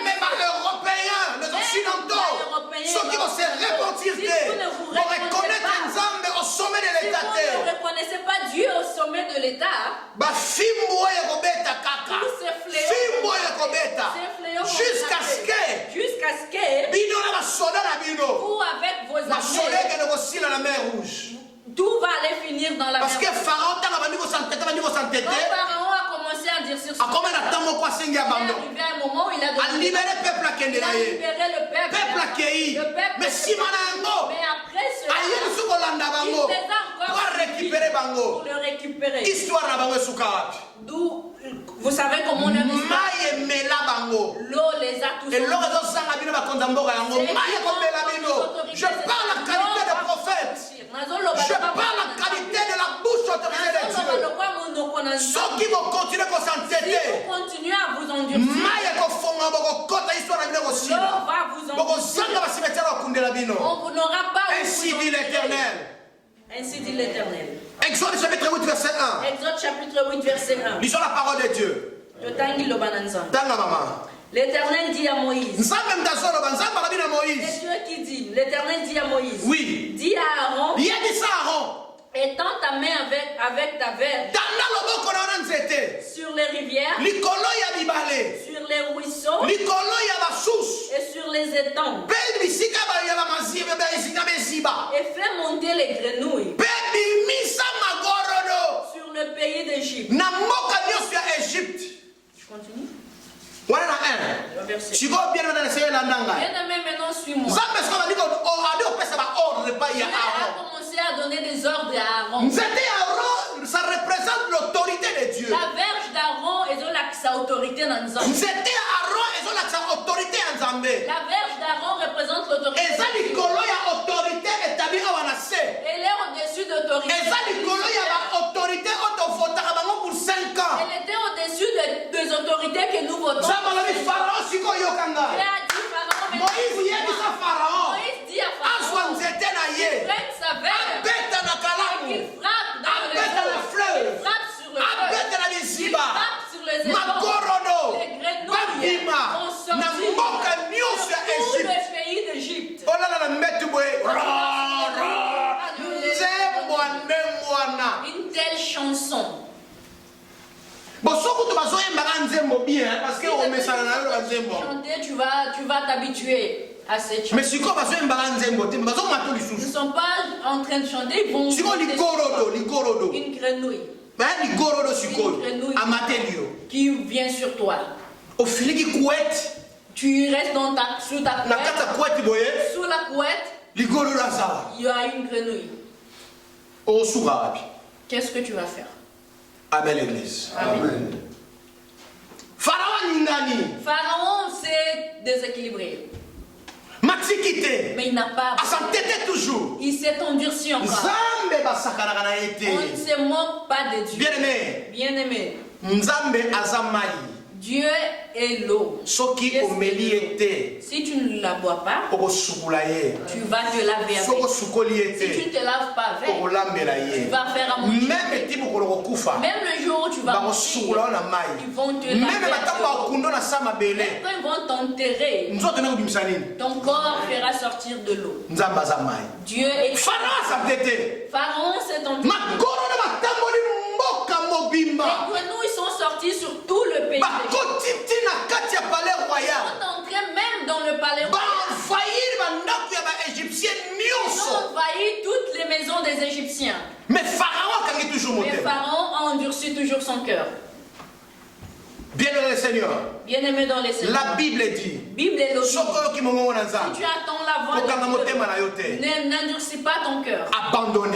les Européens, les Occidentaux, ceux qui vont se repentir, vont reconnaître Nzambe au sommet de l'État. Si vous ne reconnaissez pas Dieu au sommet de l'État, jusqu'à ce que vous avec vos amis, tout va aller finir dans la Parce que mer. Pharaon, Quand Pharaon a commencé à dire sur son peuple, il est arrivé à un moment où il a libéré le peuple. Peuple accueilli. Le peuple Mais si manango, mais après cela, aïe, nous sommes Hollanda il bango, les a encore pour récupérer bango. pour le récupérer. Histoire na bango sukawapi. D'où, vous savez comment on a mis Maye mela bango. l'eau les a tous Et l'or est sanga bino bakonza mboka yango. Maye ko mela bino. Je parle la qualité de prophète. Je parle la qualité de la bouche autorisée de Dieu. Ceux qui vont continuer à s'entêter. Vous continuez à vous endurcir. Maye ko fonga boko kota histoire na bino ko L'eau sina. va vous Boko endurcir. zanga basimetiara okundela bino. On n'aura pas. Ainsi dit l'Éternel. Ainsi dit l'Éternel. Exode chapitre 8 verset 1. Exode chapitre 8 verset 1. Lisons la parole de Dieu. Tanga mama. L'Éternel dit à Moïse. Nzambe mdazolo banzamba la bino C'est Moïse. Dieu qui dit. L'Éternel dit à Moïse. Oui. Dis à Aaron. Yebisa Aaron. Étends ta main avec ta verge Tanda loboko na wana nzete. sur les rivières, Likolo ya bibale. sur les ruisseaux Likolo ya basusu. et sur les étangs. Pe bisika ba ya ba mazibe ba isinga beziba. Et fais monter les grenouilles Pe bimisa magorodo. sur le pays d'Égypte. Na mboka nyonso ya Égypte. Je continue. Wana na 1. Verset. Siko bien na seye la ndanga. Bien-aimé, maintenant suis-moi. Nzambe siko ba liko adi opesa ba ordre pa Dieu ya a Aaron. commencé à donner des ordres à Aaron. Nzete ya Aaron, ça représente l'autorité de Dieu. La verge d'Aaron est sa autorité dans Nzambe. Nzete ya Aaron ezolakisa autorité ya Nzambe. La verge d'Aaron représente l'autorité. Eza likolo ya autorité établie awa na se. Elle est au-dessus d'autorité. Eza likolo ya ba autorité oyo tovotaka bango pour 5 ans. Elle était au-dessus des autorités que nous votons. Nzambe alobi Pharaon sikoyo yoka Dieu ngai. a dit Pharaon, mais Moïse yebisa Pharaon. Moïse dit à Azwa Pharaon, nzete na ye. prenne sa verge Abeta na et kalamu. qu'il frappe dans le Abeta na fleuve. fleuve. Il frappe sur le fleuve. Abeta na Il liziba. frappe sur les étangs. Magorodo. Les grenouilles Babima. ont sorti Na mboka nyonso ya tout Égypte. le pays d'Égypte. olala na mbetu boye nzembwa nde mwana Une telle chanson. bosokutu bazoyembaka nzembo bien parce que omesana na yo ba nzembo Chanter, tu vas t'habituer à cette chanson. mais sikoyo bazoyembaka nzembo te bazomata Ils ne lisusu sont pas en train de chanter, ils vont sikoyo ligorodo une grenouille baya ligorodo sikoyo amateli yo qui vient sur toi. ofiliki kuete Tu restes sous ta na kati ya couette. kuete boye Sous la couette, ligorodo azala il y a une grenouille. osuka wapi Qu'est-ce que tu vas faire? amen l'église Amen. Pharaon ningani Pharaon s'est déséquilibré, matiki te mais il n'a pas. asantete toujours Il s'est endurci encore. nzambe basakanaka na ye te On ne se moque pas de Dieu. bien aimé Bien-aimé, nzambe aza mai Dieu est l'eau. soki omeli ye te Si tu ne la bois pas, okosukula ye tu vas te laver soki avec. osukoli ye Si tu ne te te laves pas avec, okolambela tu ye vas faire à manger. meme eti mokolo kokufa Même le jour où tu vas mourir, bakosukula yo na mai ils vont te meme laver batango avec. bakundo na sa mabele Quand ils vont t'enterrer, nzoto ene kobimisa nini ton corps fera sortir de l'eau. nzambe aza mai Dieu est. Pharaon asante te Pharaon s'est enterré. makolo na batamboli mboka mobimba Les grenouilles sont sorties sur tout le pays. bakoti ti na kati ya palais Ils royal sont entrés même dans le palais royal. baenvahir bandako ya baégyptien Ils nyonso ont envahi toutes les maisons des Égyptiens. mais Pharaon akangi toujours Mais motema Pharaon a endurci toujours son cœur. bien aimé le Seigneur Bien-aimé dans les Seigneurs. la Bible dit Bible est logique. soki oyoki mongongo na Si nzambe tu attends la voix kokanga de motema na yo te Dieu, n'endurcis pas ton cœur. abandonne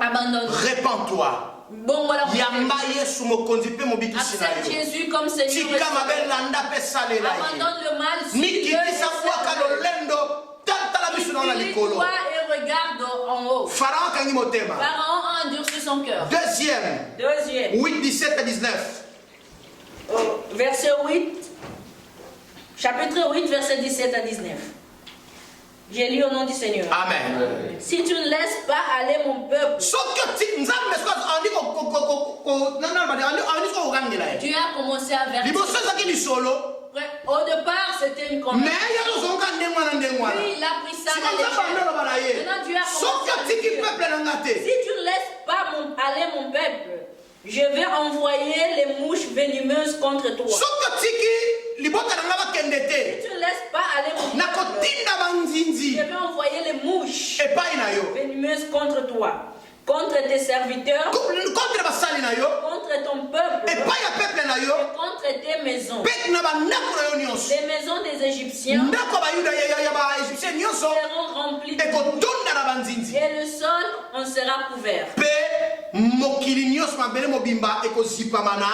Abandonne. répands-toi Bon, voilà. yamba yesu mokonzi mpe mobikisi na Accepte yo Jésus comme Seigneur. et tika Sauveur. mabe landa mpe salela ye Abandonne le mal. Suis Dieu et mikitisa bwaka serve-le. lolendo tala biso na likolo Utilise-toi et regarde en haut. Pharaon akangi motema Pharaon a endurci son cœur. deuxième Deuxième. 8 17 à 19 Verset 8. Chapitre 8, verset 17 à 19. J'ai lu au nom du Seigneur. amen Si tu ne laisses pas aller mon peuple, soki oti nzambe soki andi kokangela ye Dieu a commencé à verser. liboso ezaki lisolo Au départ, c'était une me conversion. ye tozonga ndenge wana ndenge wana Puis il a pris ça sima à nzambe l'échelle. andoloba na ye Maintenant, Dieu a soki commencé à otiki dire, peuple na nga te si tu ne laisses pas aller mon peuple, je vais envoyer les mouches venimeuses contre toi. soki otiki libota na nga bakende Si te tu ne laisses pas aller mon peuple, nakotinda banzinzi je vais envoyer les mouches epai na yo venimeuses contre toi. contre tes serviteurs, contre basali na yo, contre ton peuple, et pas ya peuple na yo, et contre tes maisons. peuple na ba ndako na yo nyonso. Les maisons des Égyptiens Ndako ba yuda ya ba Égyptien nyonso. seront remplies Et ko tonda na banzinzi. et le sol en sera couvert. Pe mokili nyonso mabele mobimba ekozipama na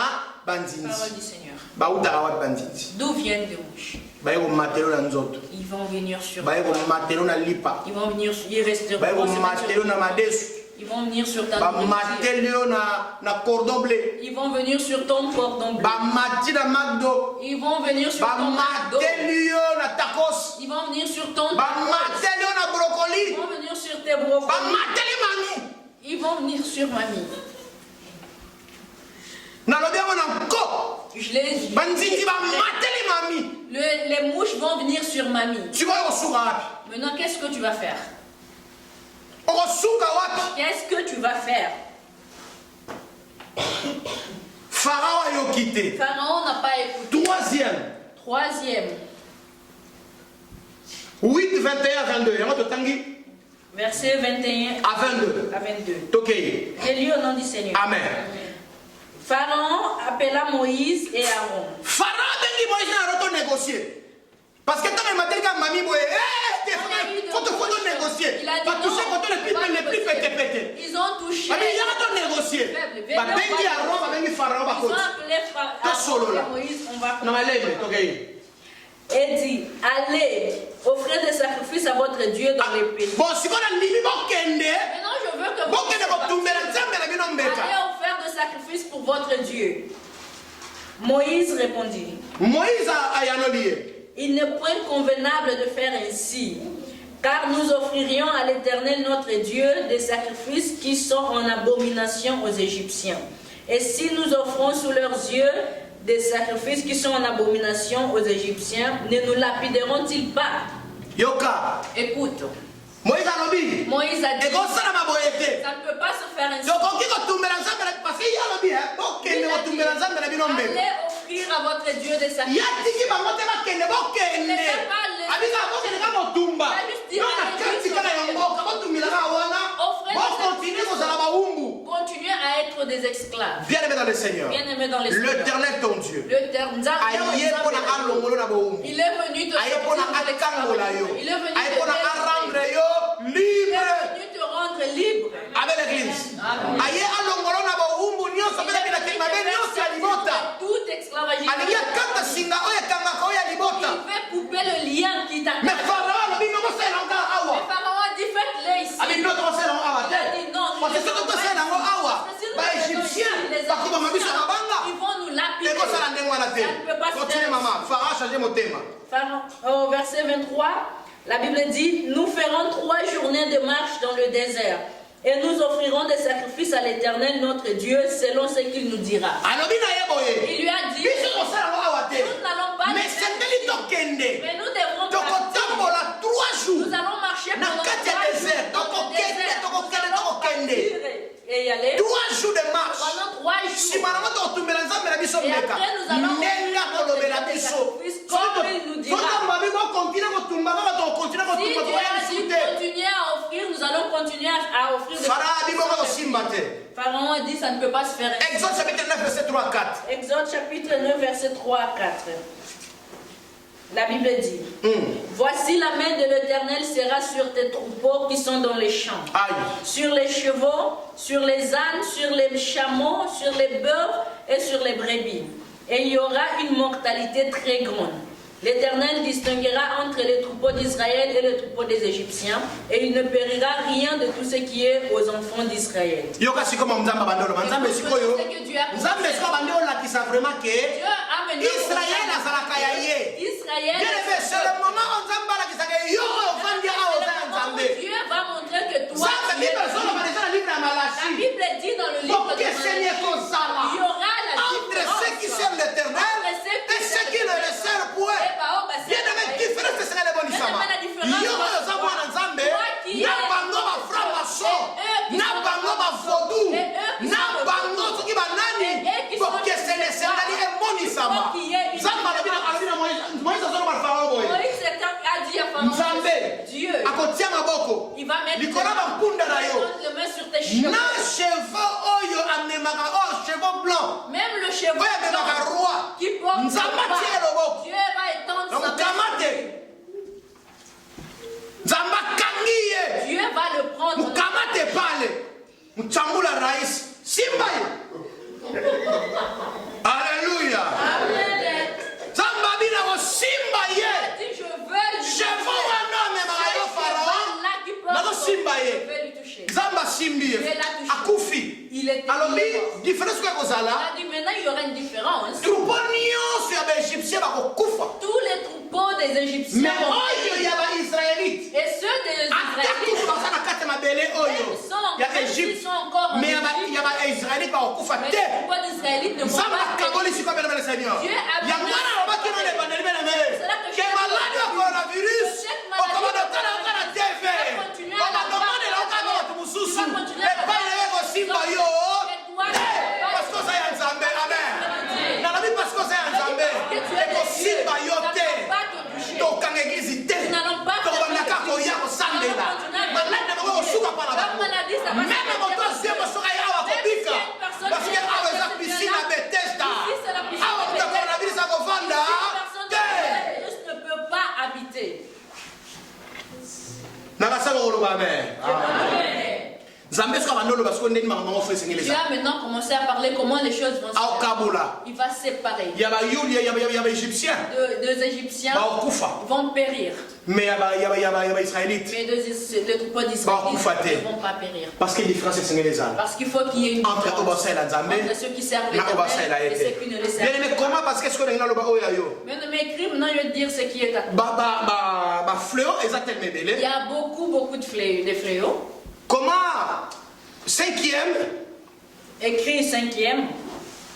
banzinzi. Parole du Seigneur. Ba utaka wa banzinzi. D'où viennent les mouches? Ba yeko matelo na nzoto. Ils vont venir sur Ba yeko matelo na lipa. Ils vont venir sur, ils resteront. Ba yeko matelo na madesu. Ils vont venir sur ta Ba nourriture. matelo na cordon bleu. Ils vont venir sur ton cordon bleu. Ba matila magdo. Ils vont venir sur Ba ton McDo. matelo na tacos. Ils vont venir sur ton Ba tacos. matelo na brocoli. Ils vont venir sur tes Ba brocolis. mateli mami. Ils vont venir sur mamie. Na lobi yango na nko. Je l'ai dit. Banzinzi ba mateli mami. Les mouches vont venir sur mamie. Sikoyo kosuka wapi? Maintenant, qu'est-ce que tu vas faire? Okosuka wapi? Qu'est-ce que tu vas faire? Pharaon a quitté. Pharaon n'a pas écouté. Troisième, 8, 21, 22. Yango totangi verset 21 à 22. à 22. Tokei. J'ai lu au nom du Seigneur. Amen. Pharaon appela Moïse et Aaron. Pharaon bengi Moïse na roto négocier. Parce que quand il m'a dit que mamie boye, faut négocier. Il a dit Pas toucher non, quand on est plus pété. Ils ont touché. Mais il y a un négocier. Ba bengi Aaron, ba bengi Pharaon ba Ils ont koti. appelé solo là. Aaron et Moïse. On va Na malebe tokei. et dit, allez, offrez des sacrifices à votre Dieu dans les pays. Bon, si on a ndimi bokende, Maintenant, je veux que bokende vous botumbela nzambe na bino mbeka. allez offrir des sacrifices pour votre Dieu. Moïse répondit, Moïse a yanolié. il n'est point convenable de faire ainsi, car nous offririons à l'Éternel notre Dieu des sacrifices qui sont en abomination aux Égyptiens. Et si nous offrons sous leurs yeux des sacrifices qui sont en abomination aux Égyptiens, ne nous lapideront-ils pas? Yoka. Écoute, Moïse a lobi. Moïse a dit, Et comme ça, na maboyete. ça ne peut pas se faire ainsi. Donc, on dit que tu me l'as parce qu'il y a lobi, hein. Ok, mais tu me l'as na bino mbeka. Allez offrir à votre Dieu des sacrifices. Ya tiki bango te bakende bokende. Abika bokende ka motumba. Non na kati kana yango ka botumila ka wana. Bon continue kozala baumbu. Continuez à être des esclaves. Bien-aimé dans le Seigneur. Bien-aimé dans le Seigneur. L'Éternel ton Dieu. Aïe pona alongolo na baumbu. Il est venu te Aïe pona akangola yo. Il est venu Aïe pona arrendre yo Il est libre. venu te rendre libre. Avec l'église. Aïe alongolo na baumbu nyonso pele bila kima be nyonso ya libota. Tout esclavagisme. Aliya kata singa oya kanga ko ya libota. Il veut couper le lien qui t'a. Mais Pharaon lobi no mosela nga awa. Mais Pharaon a dit faites-le ici. Abi no to mosela awa Il a te. dit non. Parce que ce que c'est ngo awa. Ba égyptien bakuba mabiso na banga. Ils vont nous lapider. Eko sala ndengwa na te. Ça ne peut pas se Continue faire. maman. Pharaon a changé mon thème. Au verset 23, la Bible dit, nous ferons 3 journées de marche dans le désert et nous offrirons des sacrifices à l'Éternel notre Dieu selon ce qu'il nous dira. Il lui a dit, nous n'allons pas mais c'est mais nous devrons nous allons marcher pendant 3 jours et y aller 3 jours de marche. pendant 3 jours. Et après nous allons comme il nous dira. Si Dieu a dit continuer à offrir, nous allons continuer à offrir. Pharaon a dit ça ne peut pas se faire. Exode chapitre 9 verset 3 à 4. Exode chapitre 9 verset 3 à 4. La Bible dit, voici la main de l'Éternel sera sur tes troupeaux qui sont dans les champs, sur les chevaux, sur les ânes, sur les chameaux, sur les bœufs et sur les brebis. Et il y aura une mortalité très grande. L'Éternel distinguera entre les troupeaux d'Israël et les troupeaux des Égyptiens, et il ne périra rien de tout ce qui est aux enfants d'Israël. Dieu a amené Israël Dieu va montrer que toi, la Bible dit dans le livre de Matthieu, il y aura la entre ceux qui servent l'Éternel et ceux qui ne le servent point. Bien aimé, différence c'est la bonne femme. Yo za mwana nzambe, na bango ba franc-maçon, na bango ba vaudou, na bango soki ba nani, pour que c'est le Seigneur et monisama. Zamba la bina Moïse azona ba Pharaon boy. Moïse a dit à Pharaon, Nzambe, Dieu, akotia maboko. il va mettre Likona ba mpunda na yo. les mains sur tes chevaux. Na chevaux oyo amemaka oh chevaux blancs. Même le chevaux Oyo amemaka blanc roi. qui porte Nzamba le tie roi, loboko. Dieu va étendre Donc sa main. kamate. Nzamba kangiye. Dieu va le prendre. Mukamate pale. Mchambula rais. Simba ye. Alléluia. Amen. Nzamba bina wo simba ye. Si je veux lui Chevaux wana amemaka yo pharaon. là qui porte Nazo simba je ye. vais lui toucher. Nzamba simbi ye. Akufi. Il était Alors mort. différence kwa Il kozala. a dit maintenant il y aura une différence. Troupeau nyonso ya baégyptien bakokufa. Tous les troupeaux des Égyptiens Mais vont oyo périr. ya baisraélite Et ceux des ata Israélites, kufa baza na kati ya mabele oyo ils sont, ya ils Égypte. sont encore en Mais ya Égypte. baisraélite bakokufa Mais te. les troupeaux d'Israélites ne vont Nzambe pas akangoli périr. sikoyo bene bene Seigneur. Dieu a Ya bien mwana alobaki no na ebandeli bene bene. Ke maladi ya coronavirus okomandokana oka na TV. Okomandokana oka na bato mosusu. Epai na ye kosimba yo. Parce que oza ya Nzambe. Amen. Nalobi parce que oza ya Nzambe. Ekosimba yo te. Tokanga eglize te. Tokobandaka koya kosambela. Maladi na bango kosuka mpa na bango. Meme moto asemba soki aya awa kobika. Parce que awa eza piscine ya Bethesda. Awa moto ya coronavirus akovanda te. Ne peut pas habiter. Nakasaka koloba amen. Nzambe soki abandi oloba soki ndeni makambo yango fo Dieu esengeleza. a maintenant commencé à parler comment les choses vont se faire. Aokabula. Il va séparer. Ya bayuli ya baégyptien Deux Égyptiens bakokufa. vont périr. Mais ya baisraélite Mais deux troupeaux Bah, d'Israélites on fait. ne vont pas périr. parce que différence esengeleza. Parce qu'il faut qu'il y ait une Entre différence Obasai et Nzambe, entre ceux qui servent na Obasai l'Éternel la et ceux été. qui ne le Bien servent aimé, pas. comment parce que ce que les gens loba oya yo. Mais de mes crimes, non, je vais te dire ce qui est à toi. Ba fléau exactement Il belé. y a beaucoup de fléaux. Comment cinquième Écrit 5e,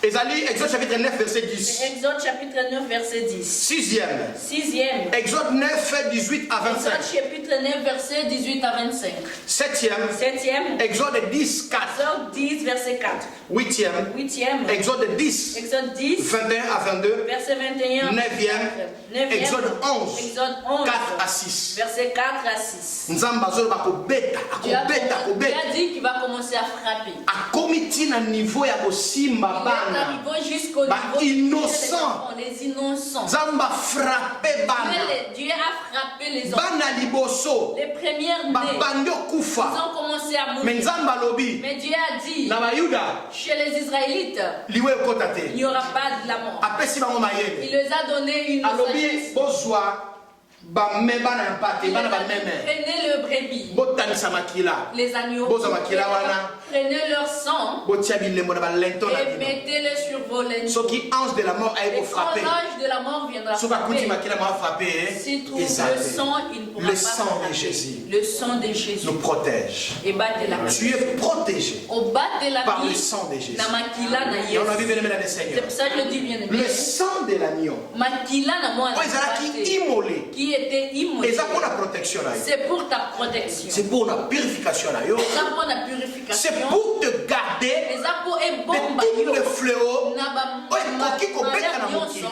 Ezali Exode chapitre 9 verset 10. Exode chapitre 9, verset 10. Sixième 6e, Exode 9 18 à 25. Exode chapitre 9, verset 18 à 25. Septième 7e, Exode 10 4. Exode 10, verset 4. Huitième 8e, Exode 10 Exode 10, 21 à 22. verset 21. Neuvième 9e, Exode 11 Exode 11, 4 à 6. verset 4 à 6. Nzamba azoloba kobeta Dieu a akobeta dit qu'il va commencer à frapper. akomiti na niveau ya kosimba Il est bana arrivé jusqu'au Bah, niveau innocent. les innocents. Nzamba frappe bana Dieu a frappé les enfants. bana liboso Les premières nées, babandi ils okufa ont commencé à mais mourir. Nzamba alobi Mais Dieu a dit, na bayuda chez les Israélites, liwe ekota il te n'y aura pas de la mort. apesi bango mayele Il les a donné une alobi sagesse. bozwa bame bana ya mpate Il les bana a dit, bameme prenez le brebis, botanisa makila les agneaux, Boza makila wana. prenez leur sang botia bilembo na balento na et bino mettez-le sur vos lentilles. soki ange de la mort aye Et quand kofrappe l'ange de la mort viendra soki akuti frapper, makila ma frappe s'il trouve eza le te. sang, il ne pourra Le pas sang de frapper. Jésus Le sang de Jésus. nous protège. Et battez la Tu es protégé Au bas de la par le vie, sang de Jésus. na makila na Et on a vu Yesu. bien aimé le C'est Seigneur. pour ça que je dis bien aimé. Le sang de l'agneau, Makila na moi oh, ezalaki immolé. qui était immolé. Eza pour la protection là. C'est pour ta protection. C'est pour la purification là. yo. C'est pour la C'est purification. pour te garder C'est pour de ebomba tous les fléaux. na ba Oh, ekoki kobeta na mokili.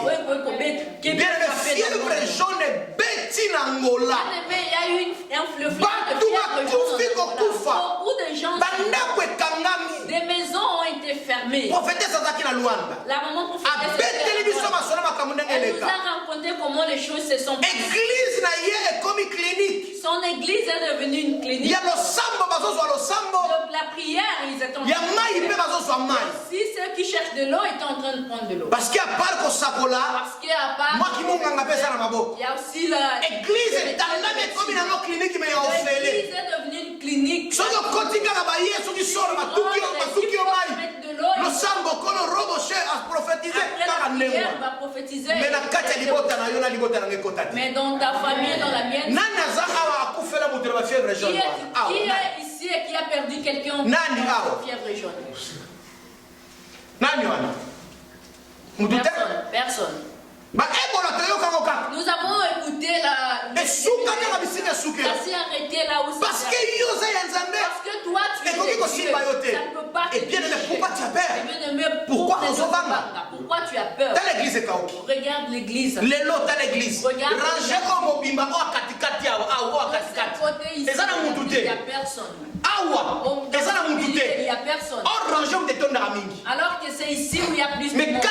Bien aimé, fièvre jaune beti na ngola. Il y a eu un fleuve de Bato bakufi kokufa. Beaucoup de gens, Bandako ekangami. des maisons ont été fermées. Prophétesse azalaki na Luanda. La maman prophétesse, Abeteli biso masolo makambo ndenge elle nous eleka. a raconté comment les choses se sont passées. Église na ye ekomi clinique. Son église est devenue une clinique. Ya losambo bazozwa losambo. La prière, ils étaient en Ya train mai mpe bazozwa mai. Si ceux qui cherchent de l'eau étaient en train de prendre de l'eau. Parce que apart kosakola Parce qu'à part, mwaki munganga mpe eza na maboko. il y a aussi la... Église etandami ekomi nango clinique me ya ofele. L'église est devenue une clinique. soki okoti kaka baye soki solo batuki yo mai losambo kolo robo she aprofetize Après kaka la prière, ndengwa on va prophétiser. me na kati ya libota na yo na libota nango ekota te. Mais dans ta famille, dans la mienne, nani aza awa akufela moto na bafievre qui jaune est, awa qui est ici et qui a perdu quelqu'un Nani awa? fièvre jaune? nani wana mutu te Personne. baebola toyokango kaka Nous avons écouté la... esuka kaka bisika esukela Ça s'est arrêté là où parce que yo oza ya nzambe Parce que toi, tu es ekoki de Dieu. kosimba yo te Ça ne peut pas te et bien aimé toucher. pourquoi tu as peur Et bien aimé, Pourquoi pour on se banga? Pourquoi tu as peur? ta l'église ekauki Regarde l'église. lelo ta l'église Regarde. range oyo mobimba oyo katikati awa awa oyo De ce katikati côté ici, eza na mutu il n'y te a personne. awa eza na mutu te personne. Alors que c'est ici où il y a plus de Mais monde.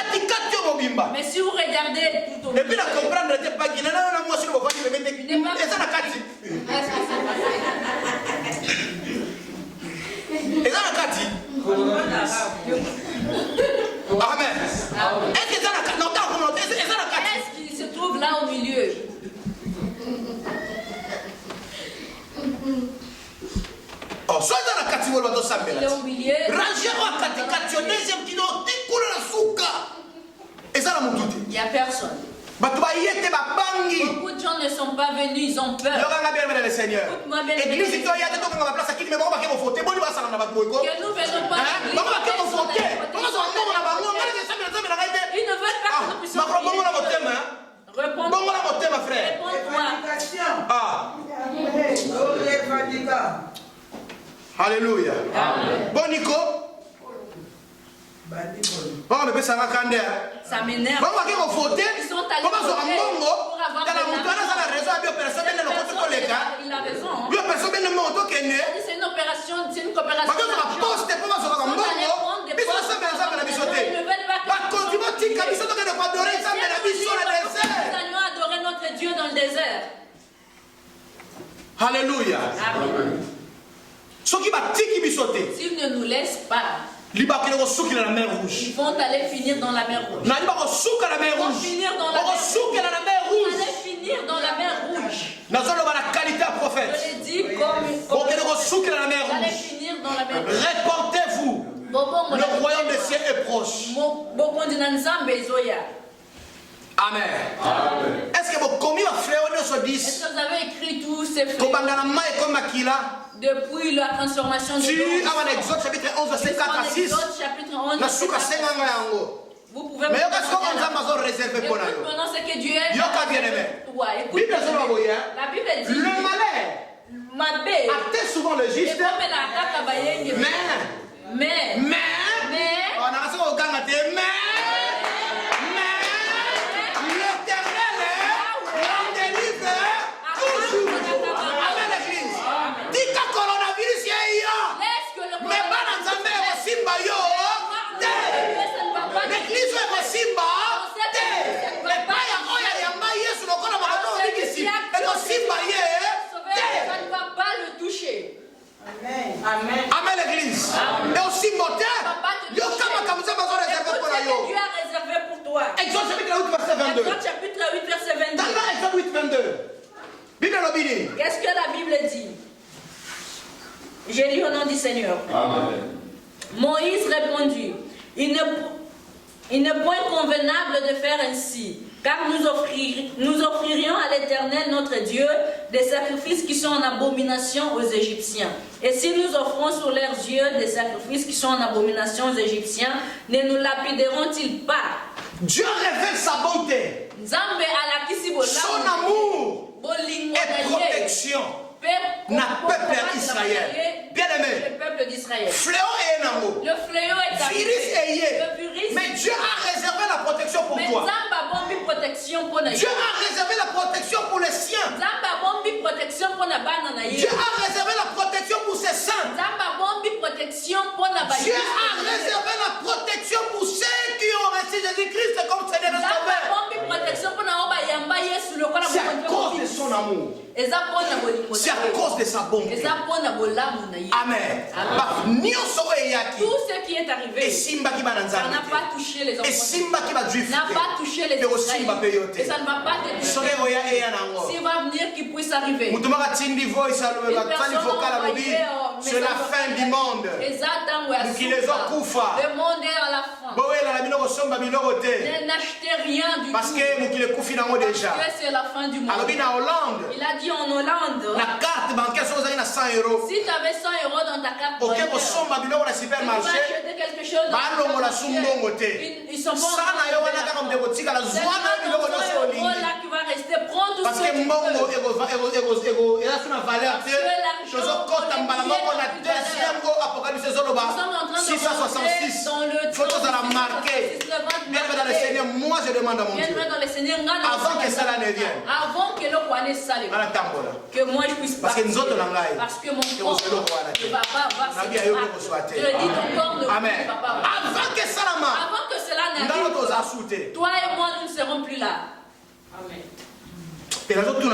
Mais si vous regardez tout au et puis la comprendre n'était pas qu'il y a un mois sur le bord de Est-ce que et ça la Kati. Amen. Est-ce que ça la Kati? Non, est-ce la Kati? est-ce qu'il se trouve là au milieu? Oh, soit dans la Kati, vous l'avez Il est au milieu. rangez à Kati, Kati, au deuxième qui n'ont dit qu'on a la souka. Et ça la moutouté. Il n'y a personne. Beaucoup Beaucoup de gens ne sont pas venus, ils ont peur. le Seigneur. Écoute-moi bien, Église, il y a des gens qui ont place qui ne vont pas voter. Bon, il va s'en aller. Que nous venons pas. Ils ne veulent pas que nous puissions répondre. Réponds-moi, frère. Réponds-toi. Ah. Alléluia. Bon, Nico. Bon, mais ça va quand même. Ça m'énerve. Bon, ils vont voter. Ils sont allés Bon, voter pour avoir dans la montagne, ça a raison. Il a raison. Hein. Il y a personne qui ne montre qu'il est né. C'est une opération, c'est une coopération. Parce que ça va poster pour ça. Ils veulent nous allons adorer notre Dieu dans le désert. Alléluia. Amen. Ceux qui battent, qui bisotent. S'ils ne nous laissent pas, Ils vont aller la mer rouge. ils vont aller finir dans la mer rouge. Ils vont Ils vont finir dans la mer rouge. Ils vont aller finir dans la mer rouge. Nous avons la qualité à prophète. Je l'ai dit comme Vous allez finir dans la mer rouge. Répentez-vous. Le royaume des cieux est proche. Amen. Est-ce que vous commis à fléau sur 10? Est-ce que vous avez écrit tous ces fléaux depuis la transformation de tu l'eau? as un Exode chapitre 11 verset 4 à 6. Exode chapitre 11 verset 4 à 6. Vous pouvez Mais me parce qu'on nous a réservé pour nous. maintenant ce que Dieu est. Yoka bien-aimé. Ouais, écoute. Bible sur la voyage. La Bible dit. Le malheur Mabé. attend souvent le juste. Mais on a raison au gang à tes l'éternel l'en délivre toujours. Amen l'église. Dis que coronavirus y est. Mais pas dans un mère au Simba yo. L'église est au Simba. Mais pas y a oya yamba yesu le kola marato ici. Et au Simba ye. Ça ne va pas le toucher. Amen. Amen l'église. Et au Simba yo kama kamuza mazo réservé pour la yo. Dieu a réservé pour toi. Exode chapitre 8 verset 22. Exode chapitre 8 verset 22. Dans Exode 8 22. Bible l'obéit. Qu'est-ce que la Bible dit? J'ai lu au nom du Seigneur. Amen. Moïse répondit, il n'est point convenable de faire ainsi, car nous offririons à l'Éternel notre Dieu des sacrifices qui sont en abomination aux Égyptiens. Et si nous offrons sur leurs yeux des sacrifices qui sont en abomination aux Égyptiens, ne nous lapideront-ils pas? Dieu révèle sa bonté, son amour et protection n'a peuple d'Israël. Bien aimé, fléau est un amour. Le fléau est Virus est arrivé. lié. Le virus. Mais Dieu a réservé la protection pour Mais toi. Zamba bombi protection pour na Dieu a réservé la protection pour les siens. Zamba bombi protection pour na bana na Dieu a réservé la protection pour ses saints. Zamba bombi protection pour na ba. Dieu a réservé la protection pour ceux qui ont reçu Jésus-Christ comme Seigneur et Zamba Sauveur. bombi protection pour na oba yamba Yesu le kona C'est à cause de son amour. C'est à cause de sa bonté. Amen. Tout ce qui est arrivé, ça n'a pas touché les enfants. N'a pas touché les Israélites. Et ça ne va pas te toucher. S'il va venir, qu'il puisse arriver. C'est la fin du monde. Le monde est à la fin. N'achetez rien du Parce tout. que déjà. Parce que c'est la fin du monde. Il a dit en Hollande, la carte bancaire si vous avez 100 euros, si tu avais 100 euros dans ta carte ok, bancaire, vous sommes biloko na tu vas supermarché, acheter quelque chose dans balongo la sumbongo te. ils sont bons. Sana yo wana kaka mdeko tika la zwana biloko nyonso olingi. Là qui va rester, prends tout Parce ce que que tu mbongo veux. eza suna valeur te. Tozo kota mbala moko na deuxième go apocalypse zoloba. 666 66, faut que ça l'a marqué. Bien dans le Seigneur, moi je demande à mon Dieu. Avant que cela ne vienne. Avant que le roi ne s'allume. Que moi je puisse parce que nous autres parce que mon corps ne va pas avoir ce je dis ton corps ne va pas avoir. Avant que cela n'arrive, toi et moi nous ne serons plus là. Amen. Et les autres, je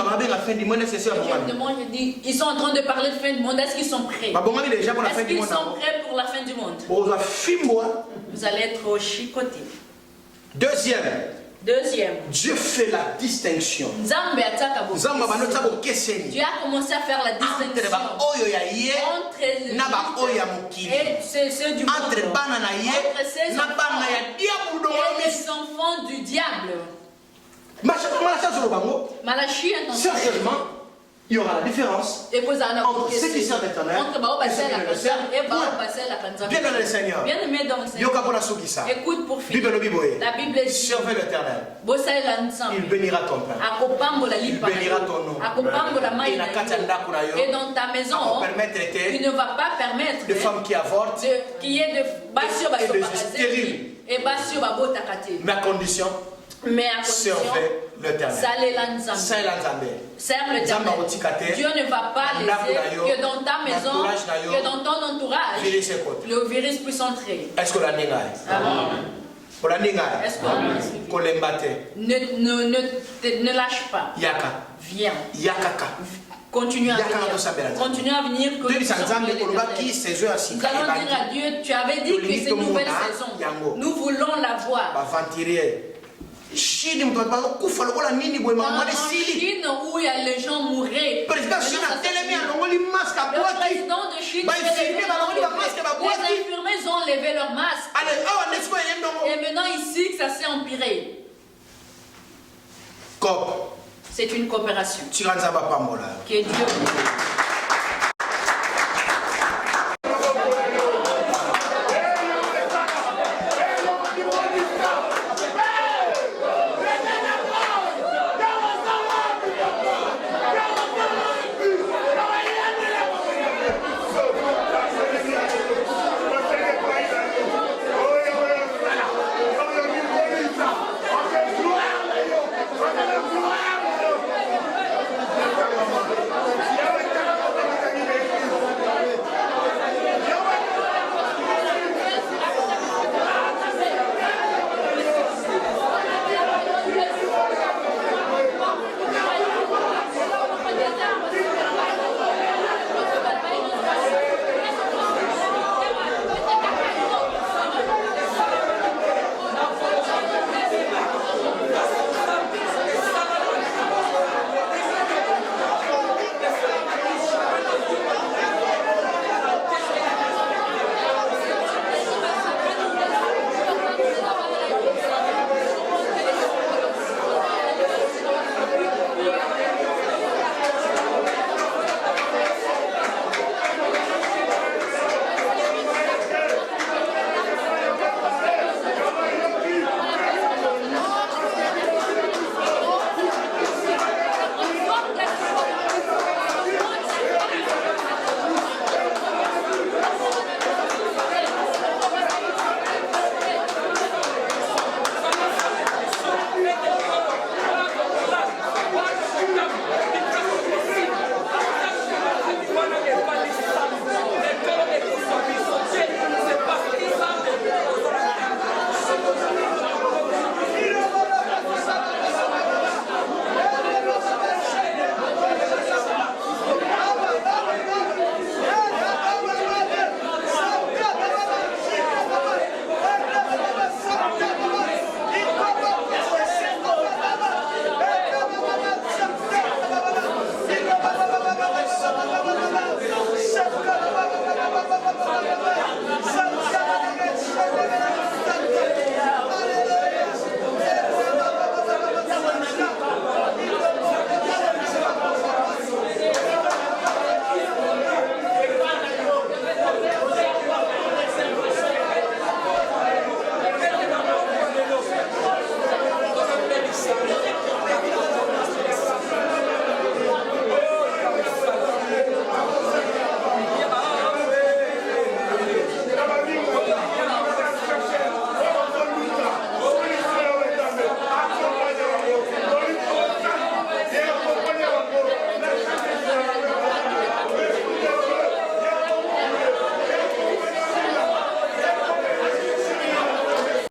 dis, ils sont en train de parler de fin du monde. Est-ce qu'ils sont prêts? Est-ce qu'ils sont prêts pour la fin du monde? Vous allez être chicotés. Deuxième, Dieu fait la distinction. Dieu a commencé à faire la distinction entre ceux du monde, entre les enfants du diable. Certainement, il y aura la différence entre ceux qui servent l'éternel et ceux qui le servent. Bien dans le Seigneur. Écoute pour finir. La Bible dit servez l'éternel. Il bénira ton pain. Il bénira ton nom. Et dans ta maison, tu ne vas pas permettre de femmes qui avortent qu'il y ait de stériles. Mais à condition servez l'éternel. Serve l'éternel. Dieu ne va pas laisser que dans ta maison, que dans ton entourage, le virus puisse entrer. Est-ce que la est-ce que ne lâche pas. Viens. Continue à venir. Continue à venir. Nous allons dire à Dieu, tu avais dit que c'est une nouvelle saison. Nous voulons la voir. En Chine où il y a les gens mouraient. Le président de Chine les infirmiers ont levé leur masque. Et maintenant ici que ça s'est empiré. C'est une coopération. Que Dieu